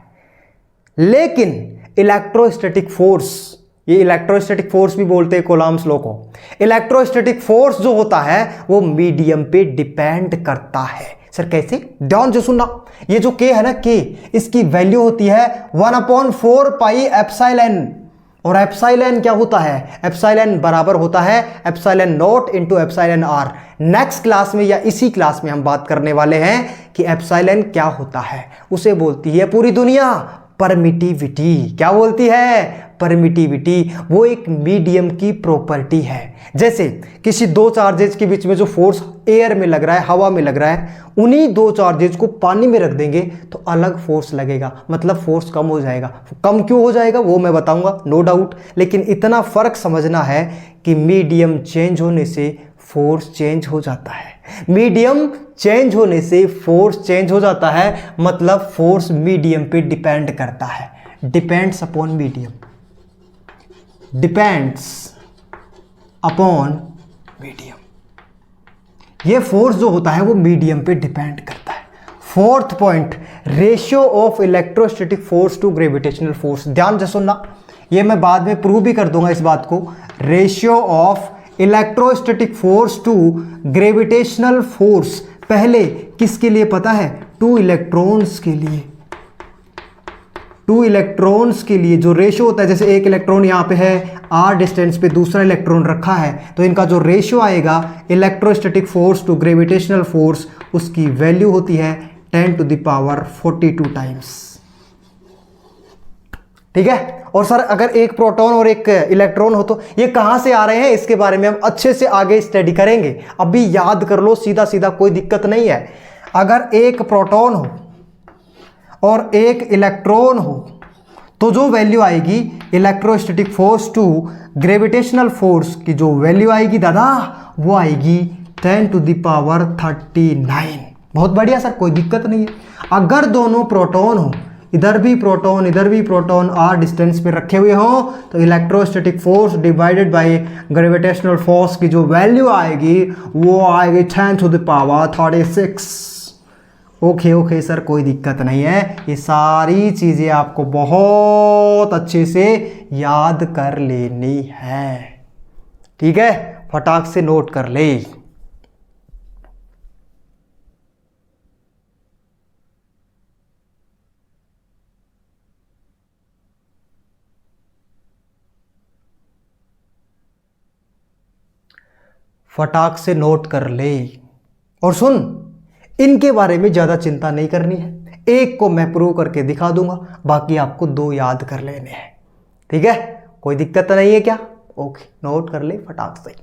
लेकिन इलेक्ट्रोस्टैटिक फोर्स, ये इलेक्ट्रोस्टैटिक फोर्स भी बोलते हैं कूलॉम्स लॉ को, इलेक्ट्रोस्टैटिक फोर्स जो होता है वो मीडियम पे डिपेंड करता है। सर कैसे? ध्यान से सुनना। ये जो K है ना, K, इसकी वैल्यू होती है 1/4 पाई एप्सिलॉन। और एप्सिलॉन क्या होता है? एप्सिलॉन बराबर होता है epsilon not into epsilon r. Next class में या इसी क्लास में हम बात करने वाले हैं कि एप्सिलॉन क्या होता है। उसे बोलती है पूरी दुनिया परमिटिविटी। क्या बोलती है? परमिटिविटी। वो एक मीडियम की प्रॉपर्टी है। जैसे किसी दो चार्जेज के बीच में जो फोर्स एयर में लग रहा है, हवा में लग रहा है, उन्हीं दो चार्जेज को पानी में रख देंगे तो अलग फोर्स लगेगा, मतलब फोर्स कम हो जाएगा। कम क्यों हो जाएगा वो मैं बताऊंगा, नो डाउट। लेकिन इतना फर्क समझना है कि मीडियम चेंज होने से फोर्स चेंज हो जाता है। मीडियम चेंज होने से फोर्स चेंज हो जाता है, मतलब फोर्स मीडियम पे डिपेंड करता है। Depends upon medium, depends upon medium. ये फोर्स जो होता है वो मीडियम पे डिपेंड करता है। Fourth point, ratio of electrostatic force to gravitational force. ध्यान से सुनना, ये मैं बाद में प्रूव भी कर दूंगा इस बात को। Ratio of electrostatic force to gravitational force पहले किसके लिए पता है? टू इलेक्ट्रॉन्स के लिए। टू इलेक्ट्रॉन्स के लिए जो रेशियो होता है, जैसे एक इलेक्ट्रॉन यहाँ पे है, आर डिस्टेंस पे दूसरा इलेक्ट्रॉन रखा है, तो इनका जो रेशियो आएगा electrostatic force to gravitational force, उसकी वैल्यू होती है 10 टू द पावर 42 टाइम्स। ठीक है? और सर अगर एक प्रोटॉन और एक इलेक्ट्रॉन हो तो ये कहां से आ रहे हैं, इसके बारे में हम अच्छे से आगे स्टडी करेंगे। अभी याद कर लो सीधा सीधा, कोई दिक्कत नहीं है। अगर एक प्रोटॉन हो और एक इलेक्ट्रॉन हो तो जो वैल्यू आएगी electrostatic force to gravitational force की जो वैल्यू आएगी दादा, वो आएगी 10 टू द पावर 39। बहुत बढ़िया सर, कोई दिक्कत नहीं है। अगर दोनों प्रोटॉन हो, इधर भी प्रोटॉन आर डिस्टेंस पे रखे हुए हो, तो electrostatic force divided by gravitational force की जो वैल्यू आएगी वो आएगी 10 to the power 36। Okay sir, कोई दिक्कत नहीं है। ये सारी चीज़ें आपको बहुत अच्छे से याद कर लेनी है। ठीक है, फटाक से नोट कर ले। फटाक से नोट कर ले। और सुन, इनके बारे में ज़्यादा चिंता नहीं करनी है। एक को मैं प्रूव करके दिखा दूंगा, बाकी आपको दो याद कर लेने हैं। ठीक है, कोई दिक्कत नहीं है क्या? ओके, नोट कर ले फटाक से।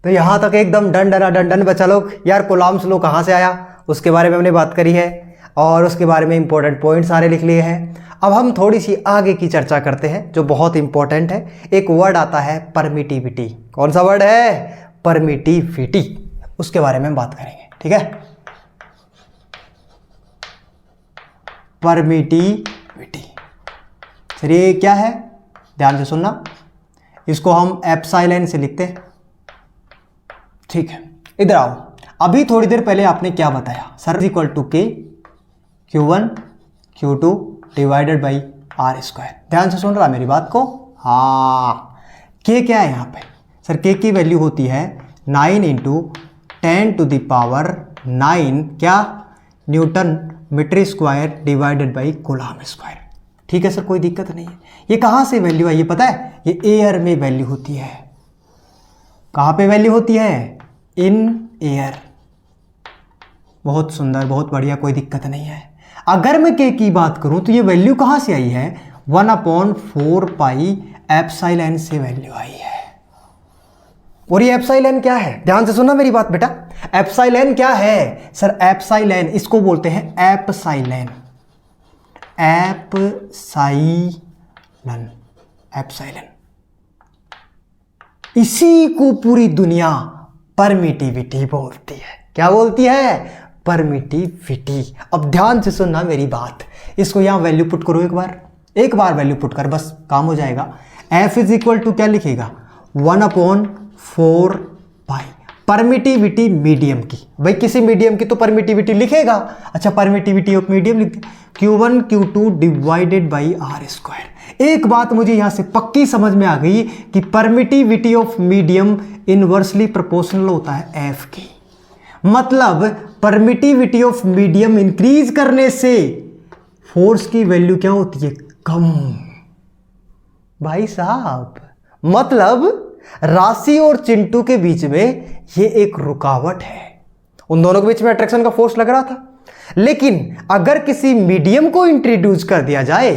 तो यहां तक एकदम डन बच्चा लोग। यार कूलॉम्स लॉ कहां से आया उसके बारे में हमने बात करी है, और उसके बारे में इंपॉर्टेंट पॉइंट सारे लिख लिए हैं। अब हम थोड़ी सी आगे की चर्चा करते हैं जो बहुत इंपॉर्टेंट है। एक वर्ड आता है परमिटिविटी। कौन सा वर्ड है? परमिटिविटी। उसके बारे में हम बात करेंगे। ठीक है, परमिटिविटी। चलिए क्या है, ध्यान से सुनना। इसको हम एप्सिलॉन से लिखते हैं। ठीक है, इधर आओ। अभी थोड़ी देर पहले आपने क्या बताया? सर इक्वल टू के Q1 Q2 divided by are square. ध्यान से सुन रहा मेरी बात को? हाँ, के क्या है यहाँ पे? सर के की वैल्यू होती है 9 इंटू 10 टू द पावर 9 क्या newton metre square divided by coulomb square. ठीक है सर, कोई दिक्कत नहीं है। ये कहाँ से वैल्यू आई है पता है? ये एयर में वैल्यू होती है। कहाँ पे वैल्यू होती है? In air. बहुत सुंदर, बहुत बढ़िया, कोई दिक्कत नहीं है। अगर मैं के की बात करूं तो ये वैल्यू कहाँ से आई है? 1/4 पाई एप्सिलॉन से वैल्यू आई है। और ये एप्सिलॉन क्या है? ध्यान से सुनना मेरी बात बेटा। एप्सिलॉन क्या है सर? एप्सिलॉन इसको बोलते हैं एप्सिलॉन। एप्सिलॉन इसी को पूरी दुनिया परमिटिविटी बोलती है। क्या बोलती है? परमिटिविटी। अब ध्यान से सुनना मेरी बात। इसको यहां वैल्यू पुट करो, एक बार वैल्यू पुट कर, बस काम हो जाएगा। F इज इक्वल टू क्या लिखेगा? 1/4 पाई। परमिटिविटी मीडियम की, भाई किसी मीडियम की तो परमिटिविटी लिखेगा। अच्छा, परमिटिविटी ऑफ मीडियम लिखते Q1 Q2 divided by R square. एक बात मुझे यहां से पक्की समझ में आ गई कि permittivity of medium inversely proportional होता है F की। मतलब परमिटिविटी ऑफ मीडियम इंक्रीज करने से फोर्स की वैल्यू क्या होती है? कम। भाई साहब, मतलब राशि और चिंटू के बीच में ये एक रुकावट है। उन दोनों के बीच में अट्रैक्शन का फोर्स लग रहा था, लेकिन अगर किसी मीडियम को इंट्रोड्यूस कर दिया जाए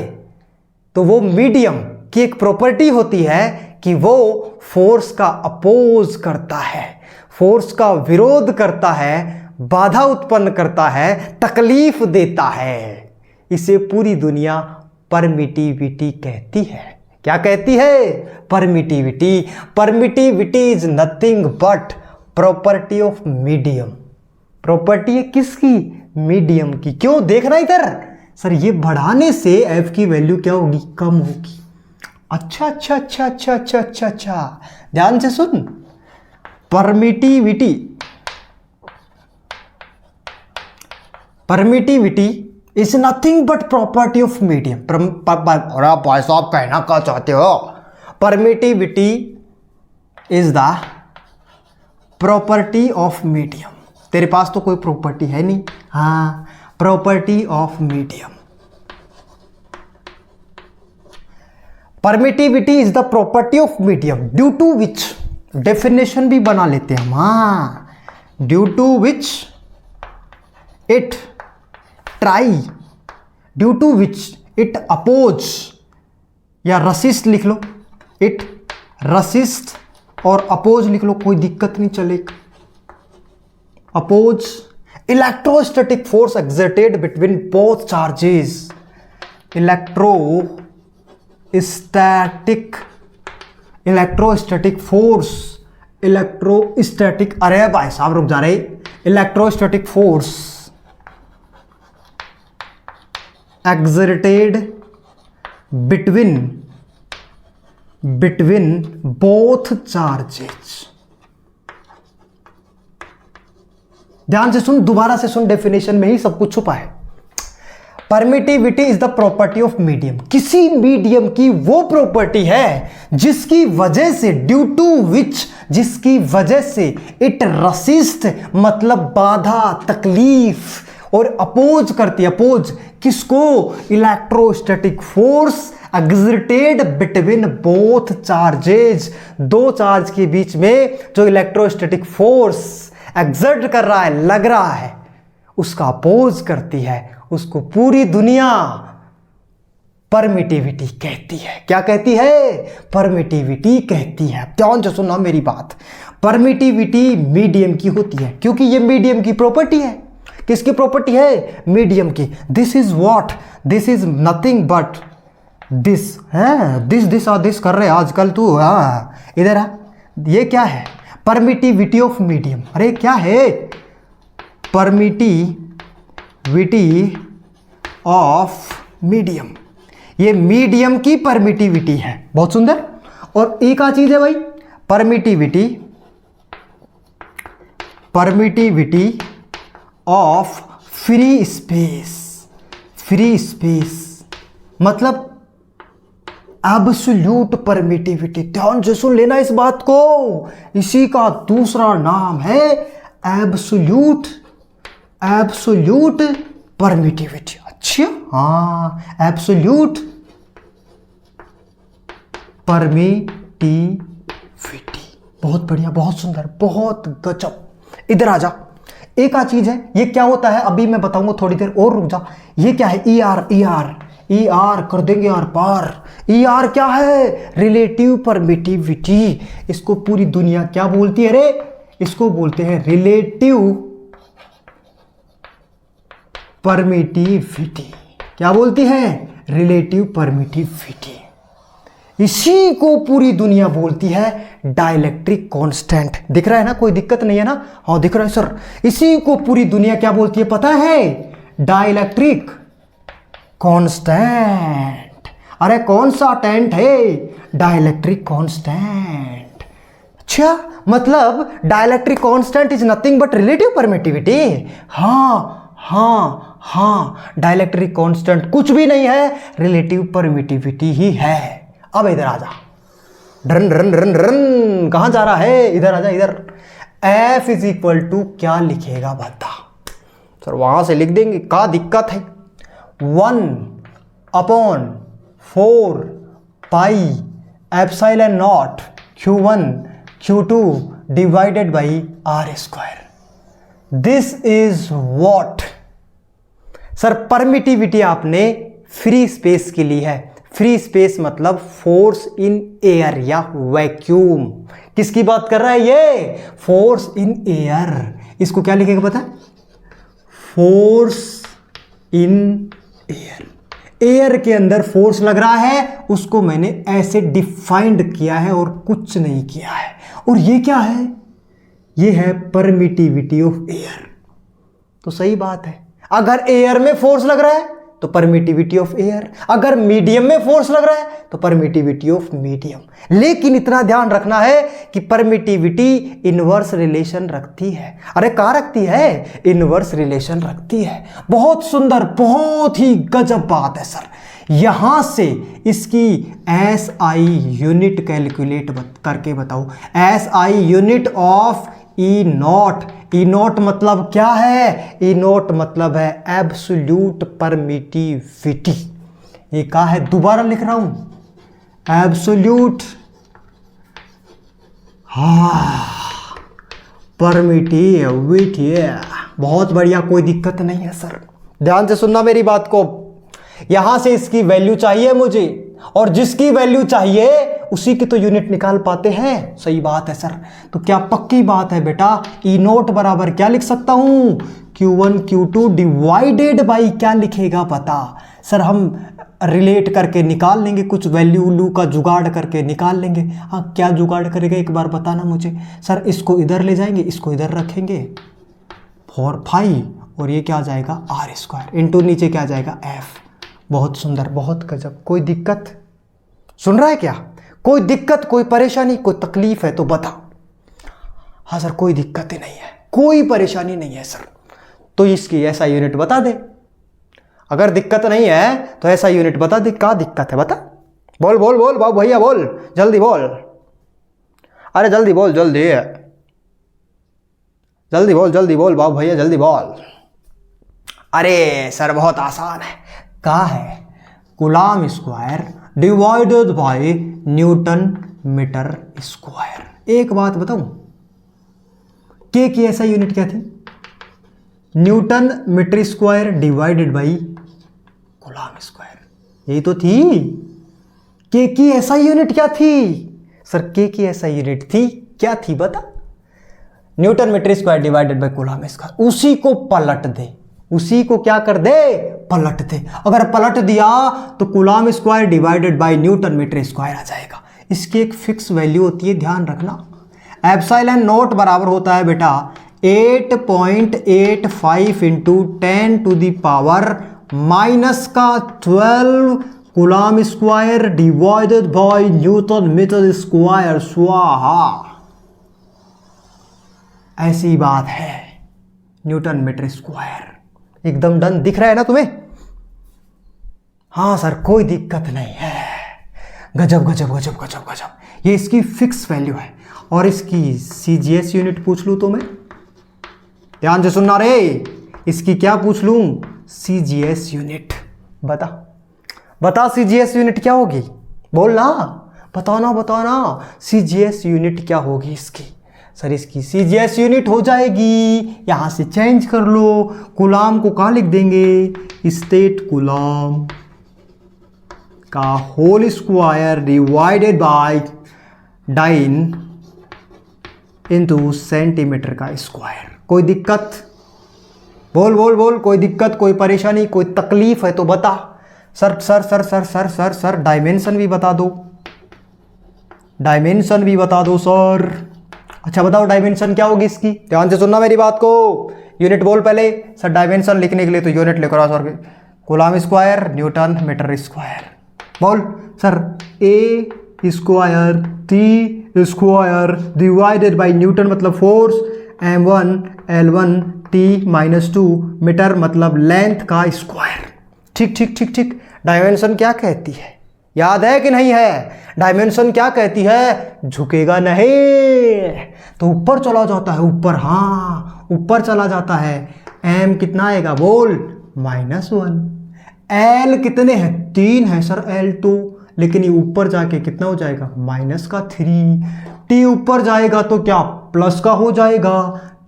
तो वो मीडियम की एक प्रॉपर्टी होती है कि वो फोर्स का अपोज करता है, फोर्स का विरोध करता है, बाधा उत्पन्न करता है, तकलीफ देता है। इसे पूरी दुनिया परमिटिविटी कहती है। क्या कहती है? Permittivity. Permittivity is nothing but property of medium. Property है किसकी? मीडियम की। क्यों? देखना इधर सर, ये बढ़ाने से एफ की वैल्यू क्या होगी? कम होगी। अच्छा अच्छा अच्छा अच्छा अच्छा अच्छा अच्छा, ध्यान से सुन। Permittivity is nothing but property of medium. अरे भाई साहब, कहना क्या चाहते हो? Permittivity is the property of medium. तेरे पास तो कोई प्रॉपर्टी है नहीं। हाँ, property of medium. Permittivity is the property of medium due to which, definition भी बना लेते हैं हम। हाँ, due to which it try, due to which it oppose, या रसिस्ट लिख लो। इट रसिस्ट और अपोज लिख लो, कोई दिक्कत नहीं चलेगा। Oppose electrostatic force exerted between both charges. Electrostatic force, electrostatic, अरे भाई साहब रुक जा रहे। Electrostatic force exerted between both charges। ध्यान से सुन, दोबारा से सुन, डेफिनेशन में ही सब कुछ छुपा है। Permittivity is the property of medium. किसी मीडियम की वो प्रॉपर्टी है जिसकी वजह से, ड्यू टू विच, जिसकी वजह से इट रसिस्ट, मतलब बाधा, तकलीफ, और अपोज करती है। अपोज किसको? Electrostatic force exerted between both charges. दो चार्ज के बीच में जो इलेक्ट्रोस्टैटिक फोर्स एक्सर्ट कर रहा है, लग रहा है, उसका अपोज करती है। उसको पूरी दुनिया परमिटिविटी कहती है। क्या कहती है? परमिटिविटी कहती है। ध्यान से सुनना मेरी बात। परमिटिविटी मीडियम की होती है क्योंकि ये मीडियम की प्रॉपर्टी है। किसकी प्रॉपर्टी है? मीडियम की। This is what? This is nothing but this है। दिस और दिस कर रहे आजकल तू। हाँ, इधर आ। ये क्या है? Permittivity of medium. अरे क्या है? Permittivity of medium. ये मीडियम की परमिटिविटी है। बहुत सुंदर। और एक आ चीज है भाई, permittivity of free space. Free space मतलब एब्सोल्यूट परमिटिविटी। ध्यान से सुन लेना इस बात को। इसी का दूसरा नाम है एब्सोल्यूट परमिटिविटी। अच्छा, हाँ, एब्सोल्यूट परमिटिविटी। बहुत बढ़िया, बहुत सुंदर, बहुत गजब। इधर आ जा। एक आ चीज है, ये क्या होता है अभी मैं बताऊंगा, थोड़ी देर और रुक जा। ये क्या है? ई आर कर देंगे आर पार। ई आर क्या है? Relative permittivity. इसको पूरी दुनिया क्या बोलती है रे? इसको बोलते हैं रिलेटिव परमिटिविटी। क्या बोलती है? Relative permittivity. इसी को पूरी दुनिया बोलती है डाइलेक्ट्रिक कांस्टेंट। दिख रहा है ना? कोई दिक्कत नहीं है ना? हाँ दिख रहा है सर। इसी को पूरी दुनिया क्या बोलती है पता है? Dielectric constant. अरे कौन सा टेंट है? Dielectric constant. अच्छा, मतलब dielectric constant is nothing but relative permittivity. हाँ, डाइलेक्ट्रिक कांस्टेंट कुछ भी नहीं है, रिलेटिव परमिटिविटी ही है। अब इधर आ जा। रन रन रन रन, कहां जा रहा है? इधर आ जा, इधर। F इज इक्वल टू क्या लिखेगा बता? सर वहां से लिख देंगे, क्या दिक्कत है? 1/4 pi epsilon not Q1 Q2 divided by R square. This is what? Sir permittivity आपने फ्री स्पेस के लिए है। फ्री स्पेस मतलब फोर्स इन एयर या वैक्यूम। किसकी बात कर रहा है ये? Force in air. इसको क्या लिखेगा पता है? Force in air. एयर के अंदर फोर्स लग रहा है, उसको मैंने ऐसे डिफाइंड किया है और कुछ नहीं किया है। और ये क्या है? ये है परमिटिविटी ऑफ एयर। तो सही बात है, अगर एयर में फोर्स लग रहा है तो परमिटिविटी ऑफ एयर, अगर मीडियम में फोर्स लग रहा है तो परमिटिविटी ऑफ मीडियम। लेकिन इतना ध्यान रखना है कि परमिटिविटी इनवर्स रिलेशन रखती है। अरे कहाँ रखती है? इनवर्स रिलेशन रखती है। बहुत सुंदर, बहुत ही गजब बात है सर। यहां से इसकी SI यूनिट कैलकुलेट करके बताओ। SI unit of E not. E not मतलब क्या है? ई नॉट मतलब है एब्सोल्यूट परमिटिविटी। ये क्या है? दोबारा लिख रहा हूं, एब्सोल्यूट परमिटिविटी। बहुत बढ़िया, कोई दिक्कत नहीं है सर। ध्यान से सुनना मेरी बात को। यहां से इसकी वैल्यू चाहिए मुझे, और जिसकी वैल्यू चाहिए उसी की तो यूनिट निकाल पाते हैं। सही बात है सर। तो क्या पक्की बात है बेटा? ई नोट बराबर क्या लिख सकता हूं? Q1 Q2 डिवाइडेड बाई क्या लिखेगा पता? सर हम रिलेट करके निकाल लेंगे, कुछ वैल्यू का जुगाड़ करके निकाल लेंगे। हाँ, क्या जुगाड़ करेगा एक बार बताना मुझे। सर इसको इधर ले जाएंगे, इसको इधर रखेंगे 4 5, और ये क्या आ जाएगा? R स्क्वायर इंटू नीचे क्या आ जाएगा? F। बहुत सुंदर, बहुत गजब। कोई दिक्कत? सुन रहा है क्या? कोई दिक्कत, कोई परेशानी, कोई तकलीफ है तो बता। हाँ सर कोई दिक्कत ही नहीं है, कोई परेशानी नहीं है सर। तो इसकी ऐसा यूनिट बता दे। अगर दिक्कत नहीं है तो ऐसा यूनिट बता दे। क्या दिक्कत है बता? बोल बोल बोल बाबू भैया, बोल जल्दी बोल। अरे जल्दी बोल, जल्दी जल्दी बोल, जल्दी बोल बाबू भैया, जल्दी बोल। अरे सर बहुत आसान है। क्या है? Coulomb square divided by newton metre square. एक बात बताऊं, के की ऐसा यूनिट क्या थी? Newton metre square divided by coulomb square. यही तो थी। के की ऐसा यूनिट क्या थी? सर के की ऐसा यूनिट थी, क्या थी बता? Newton metre square divided by coulomb square. उसी को पलट दे, उसी को क्या कर दे? पलट दे। अगर पलट दिया तो coulomb square divided by newton metre square आ जाएगा। इसकी एक फिक्स वैल्यू होती है, ध्यान रखना। एप्सिलॉन नॉट बराबर होता है बेटा 8.85 into 10 to the power -12 coulomb square divided by newton metre square. स्वाहा। ऐसी बात है, न्यूटन मीटर स्क्वायर। एकदम डन। दिख रहा है ना तुम्हें? हाँ सर कोई दिक्कत नहीं है। गजब गजब गजब गजब गजब। ये इसकी फिक्स वैल्यू है। और इसकी CGS यूनिट पूछ लूं तो मैं? ध्यान से सुनना रे। इसकी क्या पूछ लूं? CGS unit. बता बता CGS यूनिट क्या होगी? बोल ना। बताना बताना, CGS यूनिट क्या होगी इसकी? सर इसकी CGS यूनिट हो जाएगी, यहाँ से चेंज कर लो, कूलाम को कहाँ लिख देंगे? स्टेट कूलाम का whole square divided by dyne into centimetre का स्क्वायर। कोई दिक्कत? बोल बोल बोल, कोई दिक्कत, कोई परेशानी, कोई तकलीफ है तो बता। Sir sir sir sir sir sir sir dimension भी बता दो, डायमेंशन भी बता दो सर। अच्छा बताओ डायमेंशन क्या होगी इसकी? ध्यान से सुनना मेरी बात को। यूनिट बोल पहले। सर डायमेंशन लिखने के लिए तो यूनिट लिखो sir, coulomb square newton metre square. बोल sir, A square T square divided by newton मतलब force, m1 L1 T-2 metre मतलब लेंथ का स्क्वायर। ठीक ठीक ठीक ठीक। डायमेंशन क्या कहती है, याद है कि नहीं है? डायमेंशन क्या कहती है? झुकेगा नहीं तो ऊपर चला जाता है, ऊपर, हाँ ऊपर चला जाता है। m कितना आएगा बोल? -1। l कितने हैं? 3 है सर l तो, लेकिन ये ऊपर जाके कितना हो जाएगा? -3। t ऊपर जाएगा तो क्या प्लस का हो जाएगा,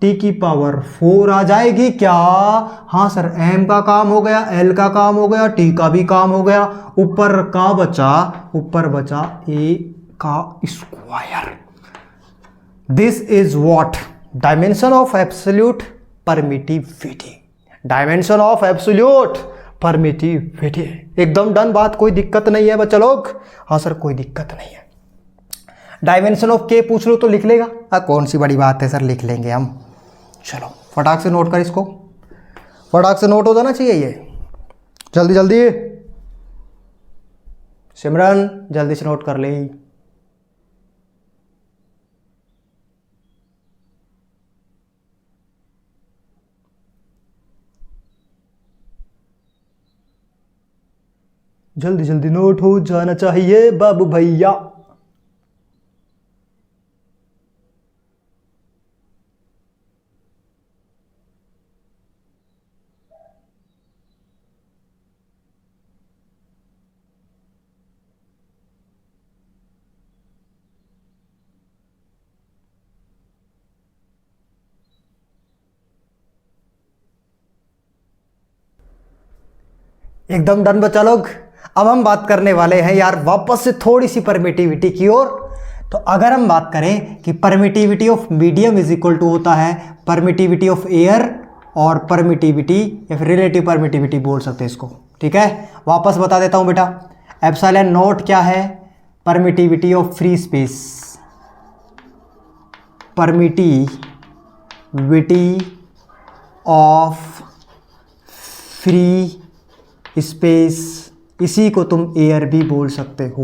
t की पावर 4 आ जाएगी क्या? हाँ सर, m का काम हो गया, l का काम हो गया, t का भी काम हो गया। ऊपर का बचा, ऊपर बचा a का square. This is what? Dimension of absolute permittivity. Dimension of absolute permittivity. एकदम डन बात, कोई दिक्कत नहीं है बच्चा लोग? हाँ सर कोई दिक्कत नहीं है। डायमेंशन ऑफ के पूछ लो तो लिख लेगा, कौन सी बड़ी बात है सर, लिख लेंगे हम। चलो फटाक से नोट कर इसको, फटाक से नोट हो जाना चाहिए ये, जल्दी जल्दी। सिमरन जल्दी से नोट कर ले। जल्दी जल्दी नोट हो जाना चाहिए बाबू भैया। एकदम डन बच्चा लोग। अब हम बात करने वाले हैं यार वापस से थोड़ी सी परमिटिविटी की ओर। तो अगर हम बात करें कि permittivity of medium is equal to होता है परमिटिविटी ऑफ एयर और परमिटिविटी या फिर रिलेटिव परमिटिविटी बोल सकते हैं इसको, ठीक है। वापस बता देता हूं बेटा, एप्सिलॉन नॉट क्या है? Permittivity of free space, permittivity of free space, इसी को तुम एयर भी बोल सकते हो,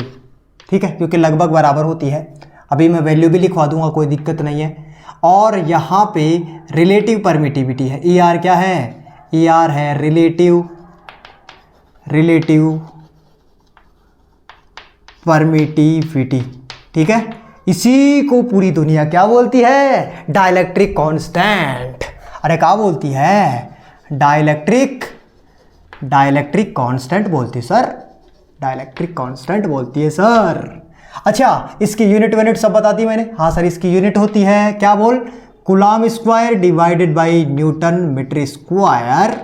ठीक है, क्योंकि लगभग बराबर होती है। अभी मैं वैल्यू भी लिखवा दूंगा, कोई दिक्कत नहीं है। और यहाँ पे रिलेटिव परमिटिविटी है, ई आर क्या है? ई आर है रिलेटिव परमिटिविटी, ठीक है। इसी को पूरी दुनिया क्या बोलती है? Dielectric constant. अरे क्या बोलती है? डाइलेक्ट्रिक कांस्टेंट बोलती है सर, डाइलेक्ट्रिक कांस्टेंट बोलती है सर। अच्छा इसकी यूनिट सब बता दी मैंने। हाँ सर, इसकी यूनिट होती है क्या बोल? Coulomb square divided by newton metre square.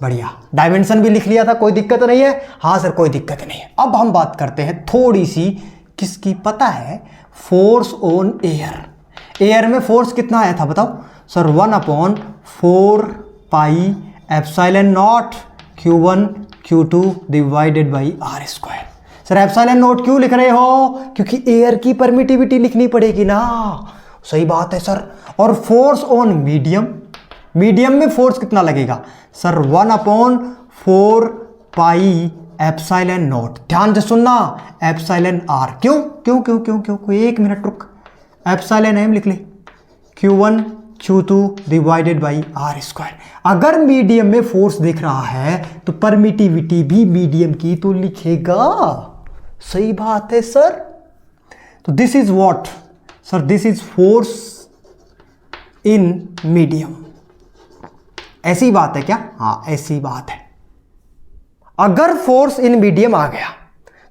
बढ़िया, डायमेंशन भी लिख लिया था, कोई दिक्कत नहीं है। हाँ सर कोई दिक्कत नहीं है। अब हम बात करते हैं थोड़ी सी किसकी, पता है? Force on air. एयर में फोर्स कितना आया था बताओ sir? 1/4 pi epsilon not Q1 Q2 divided by are square. Sir epsilon not क्यों लिख रहे हो? क्योंकि एयर की परमिटिविटी लिखनी पड़ेगी ना। सही बात है सर। और फोर्स ऑन मीडियम, मीडियम में फोर्स कितना लगेगा सर? 1/4 pi epsilon not. ध्यान से सुनना, एप्सिलॉन आर। क्यों क्यों क्यों क्यों क्यों? कोई एक मिनट रुक, एप्सिलॉन एम लिख ले, Q1 Q2 divided by are square. अगर मीडियम में फोर्स दिख रहा है तो परमिटिविटी भी मीडियम की तो लिखेगा। सही बात है सर। तो this is what sir? This is force in medium. ऐसी बात है क्या? हाँ ऐसी बात है। अगर फोर्स इन मीडियम आ गया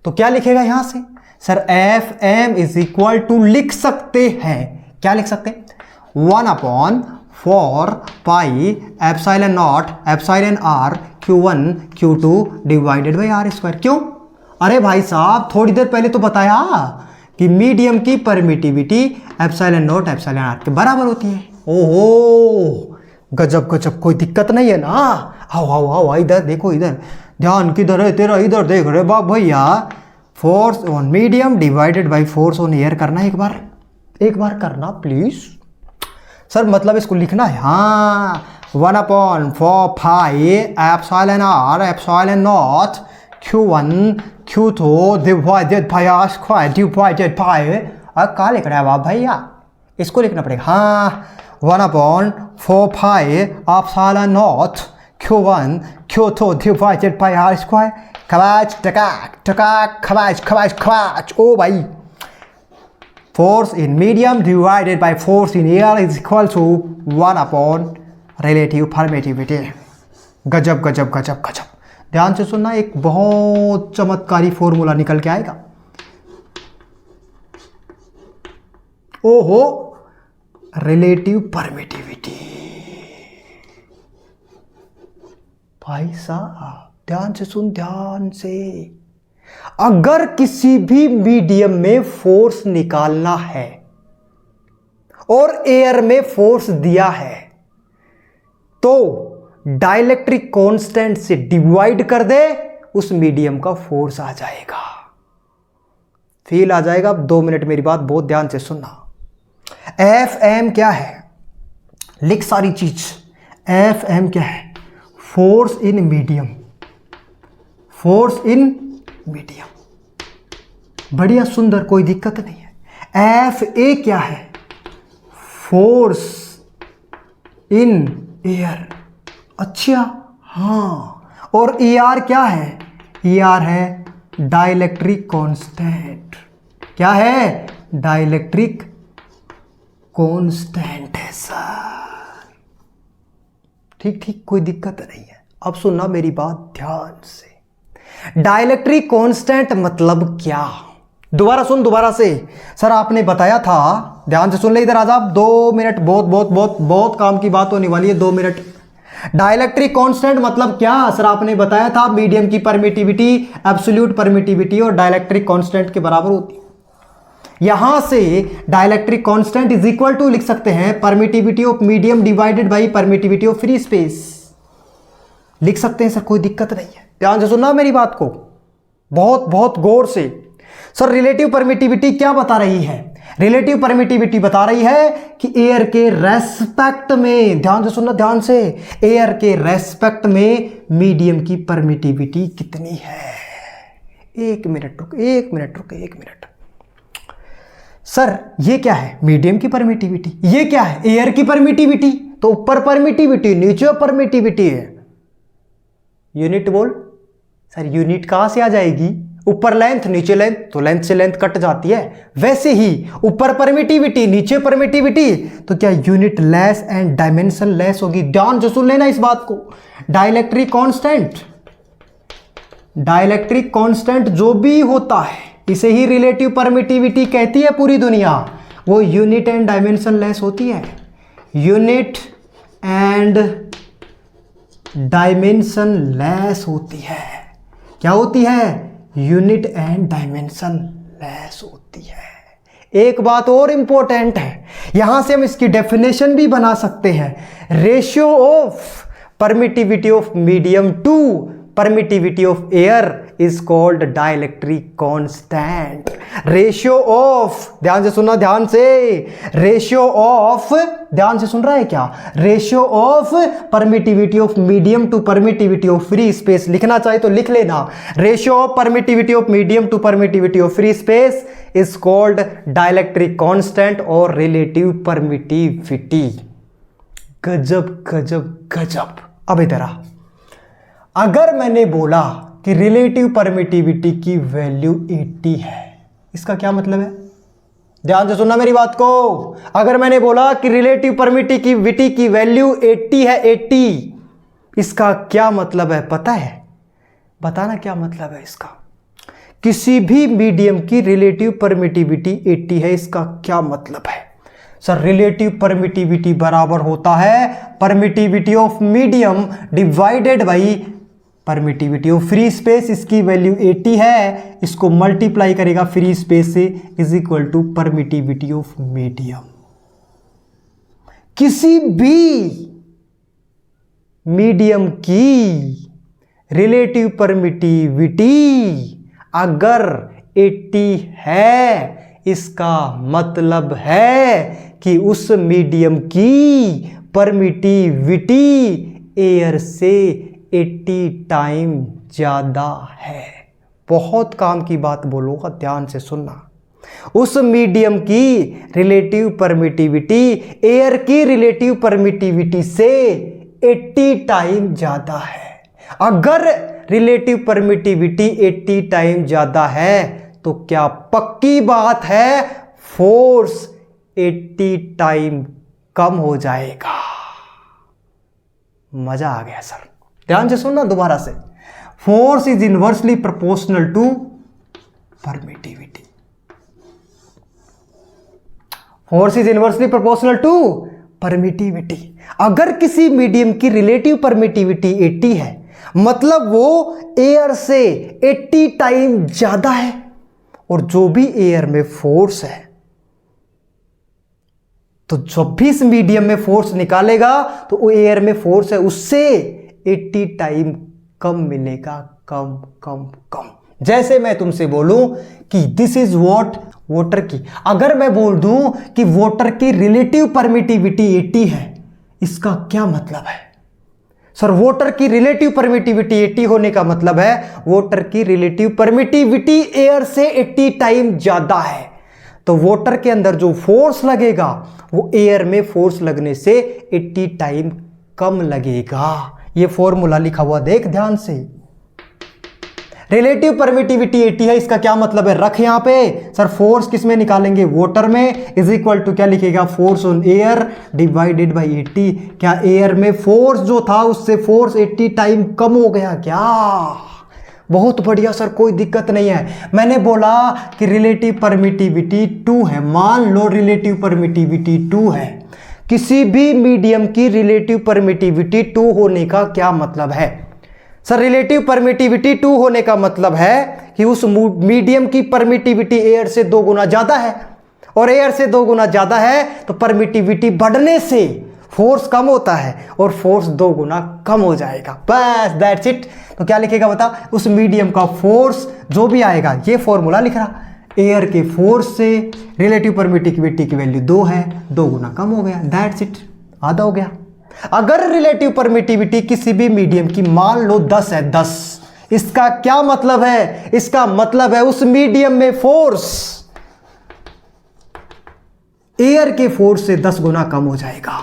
तो क्या लिखेगा यहां से? Sir F M is equal to लिख सकते हैं, क्या लिख सकते हैं, 1/4 pi epsilon not epsilon r Q1 Q2 divided by are square. क्यों? अरे भाई साहब थोड़ी देर पहले तो बताया कि मीडियम की permittivity epsilon not epsilon r के बराबर होती है। ओहो गजब गजब, कोई दिक्कत नहीं है ना। आओ आओ आओ इधर देखो, इधर ध्यान किधर है तेरा, इधर देख रहे बाप भैया। Force on medium divided by force on air करना है, एक बार करना प्लीज। सर मतलब इसको लिखना है, हाँ 1/4 pi epsilon r epsilon not Q1 Q2 divided by are square divided by, अब क्या लिख रहा है बाप भैया, इसको लिखना पड़ेगा। हाँ 1/4 pi epsilon not Q1 Q2 divided by are square. खबाच टकाक टकाक खबाच खबाच खबाच। ओ भाई force in medium divided by force in air is equal to 1/, relative permittivity। गजब गजब गजब गजब, ध्यान से सुनना, एक बहुत चमत्कारी फॉर्मूला निकल के आएगा। ओहो रिलेटिव परमिटिविटी, भाई साहब ध्यान से सुन, ध्यान से। अगर किसी भी मीडियम में फोर्स निकालना है और एयर में फोर्स दिया है तो डाइलेक्ट्रिक कांस्टेंट से डिवाइड कर दे, उस मीडियम का फोर्स आ जाएगा, फील आ जाएगा। 2 मिनट मेरी बात बहुत ध्यान से सुनना। एफ एम क्या है, लिख सारी चीज। एफ एम क्या है, force in medium, force in medium, बढ़िया सुंदर, कोई दिक्कत नहीं है। एफ ए क्या है, फोर्स इन एयर, अच्छा हाँ। और ई आर क्या है, ई आर है डाइलेक्ट्रिक कांस्टेंट, क्या है, डाइलेक्ट्रिक कांस्टेंट है सर। ठीक ठीक, कोई दिक्कत नहीं है। अब सुनना मेरी बात ध्यान से, डाइलेक्ट्रिक कांस्टेंट मतलब क्या, दोबारा सुन दोबारा से। सर आपने बताया था, ध्यान से सुन ले, इधर आ जा। 2 मिनट, बहुत बहुत बहुत बहुत काम की बात होने वाली है, 2 मिनट। डाइलेक्ट्रिक कांस्टेंट मतलब क्या, सर आपने बताया था मीडियम की परमिटिविटी एब्सोल्यूट परमिटिविटी और डाइलेक्ट्रिक कांस्टेंट के बराबर होती है। यहां से dielectric constant is equal to लिख सकते हैं permittivity of medium divided by permittivity of free space, लिख सकते हैं सर, कोई दिक्कत नहीं है। ध्यान से सुनना मेरी बात को बहुत बहुत गौर से। सर रिलेटिव परमिटिविटी क्या बता रही है, रिलेटिव परमिटिविटी बता रही है कि एयर के रेस्पेक्ट में, ध्यान से सुनना ध्यान से, एयर के रेस्पेक्ट में मीडियम की परमिटिविटी कितनी है। 1 मिनट रुक, 1 मिनट रुक, 1 मिनट। सर ये क्या है, मीडियम की परमिटिविटी, ये क्या है, एयर की परमिटिविटी। तो ऊपर परमिटिविटी नीचे परमिटिविटी है, यूनिट बोल। सर यूनिट कहां से आ जाएगी, ऊपर लेंथ नीचे लेंथ, तो लेंथ से लेंथ कट जाती है। वैसे ही ऊपर परमिटिविटी नीचे परमिटिविटी, तो क्या unit less and dimension less होगी। ध्यान से सुन लेना इस बात को। डाइलेक्ट्रिक कांस्टेंट, डाइलेक्ट्रिक कांस्टेंट जो भी होता है इसे ही रिलेटिव परमिटिविटी कहती है पूरी दुनिया। वो यूनिट एंड डायमेंशन लेस होती है, यूनिट एंड डायमेंशन लेस होती है। क्या होती है, यूनिट एंड डायमेंशन लेस होती है। एक बात और इंपॉर्टेंट है, यहां से हम इसकी डेफिनेशन भी बना सकते हैं। Ratio of permittivity of medium to permittivity of air is called dielectric constant. Ratio of, ध्यान से सुनना ध्यान से, रेशियो ऑफ, ध्यान से सुन रहा है क्या, ratio of permittivity of medium to permittivity of free space. लिखना चाहे तो लिख लेना, ratio of permittivity of medium to permittivity of free space is called dielectric constant और रिलेटिव परमिटिविटी। गजब गजब गजब। अब इधर आ, अगर मैंने बोला कि रिलेटिव परमिटिविटी की वैल्यू 80 है, इसका क्या मतलब है, ध्यान से सुनना मेरी बात को। अगर मैंने बोला कि रिलेटिव परमिटिविटी की वैल्यू 80 है, 80, इसका क्या मतलब है पता है, बताना क्या मतलब है इसका। किसी भी मीडियम की रिलेटिव परमिटिविटी 80 है, इसका क्या मतलब है? सर रिलेटिव परमिटिविटी बराबर होता है permittivity of medium divided by permittivity of free space. इसकी वैल्यू 80 है, इसको मल्टीप्लाई करेगा फ्री स्पेस से, is equal to permittivity of medium. किसी भी मीडियम की रिलेटिव परमिटिविटी अगर 80 है, इसका मतलब है कि उस मीडियम की परमिटिविटी एयर से 80 टाइम ज्यादा है। बहुत काम की बात बोलूंगा, ध्यान से सुनना। उस मीडियम की रिलेटिव परमिटिविटी एयर की रिलेटिव परमिटिविटी से 80 टाइम ज्यादा है। अगर रिलेटिव परमिटिविटी 80 टाइम ज्यादा है तो क्या पक्की बात है फोर्स 80 टाइम कम हो जाएगा। मजा आ गया सर, ध्यान से सुनना दोबारा से। Force is inversely proportional to permittivity. Force is inversely proportional to permittivity. अगर किसी मीडियम की रिलेटिव परमिटिविटी 80 है, मतलब वो एयर से 80 टाइम ज्यादा है, और जो भी एयर में फोर्स है, तो जब भी इस मीडियम में फोर्स निकालेगा तो वो एयर में फोर्स है उससे 80 टाइम कम मिलेगा, कम कम कम। जैसे मैं तुमसे बोलूं कि दिस इज व्हाट वाटर की, अगर मैं बोल दूं कि वाटर की रिलेटिव परमिटिविटी 80 है, इसका क्या मतलब है? सर वाटर की रिलेटिव परमिटिविटी 80 होने का मतलब है वाटर की रिलेटिव परमिटिविटी एयर से 80 टाइम ज्यादा है, तो वाटर के अंदर जो फोर्स लगेगा वो एयर में फोर्स लगने से 80 टाइम कम लगेगा। ये फॉर्मूला लिखा हुआ देख ध्यान से। रिलेटिव परमिटिविटी 80 है, इसका क्या मतलब है? रख यहां पे। सर फोर्स किस में निकालेंगे? वाटर में, इज इक्वल टू क्या लिखेगा? Force on air divided by 80। क्या एयर में फोर्स जो था उससे फोर्स 80 टाइम कम हो गया क्या? बहुत बढ़िया सर, कोई दिक्कत नहीं है। मैंने बोला कि रिलेटिव परमिटिविटी 2 है, मान लो रिलेटिव परमिटिविटी 2 है। किसी भी मीडियम की रिलेटिव परमिटिविटी 2 होने का क्या मतलब है? सर रिलेटिव परमिटिविटी 2 होने का मतलब है कि उस मीडियम की परमिटिविटी एयर से 2 गुना ज्यादा है, और एयर से 2 गुना ज्यादा है तो परमिटिविटी बढ़ने से फोर्स कम होता है, और फोर्स 2 गुना कम हो जाएगा। बस दैट्स इट। तो क्या लिखेगा बता? उस मीडियम का फोर्स जो भी आएगा, ये फॉर्मूला लिख रहा, एयर के फोर्स से रिलेटिव परमिटिविटी की वैल्यू 2 है, 2 गुना कम हो गया। दैट्स इट, आधा हो गया। अगर रिलेटिव परमिटिविटी किसी भी मीडियम की मान लो 10 है, 10, इसका क्या मतलब है? इसका मतलब है उस मीडियम में फोर्स एयर के फोर्स से 10 गुना कम हो जाएगा।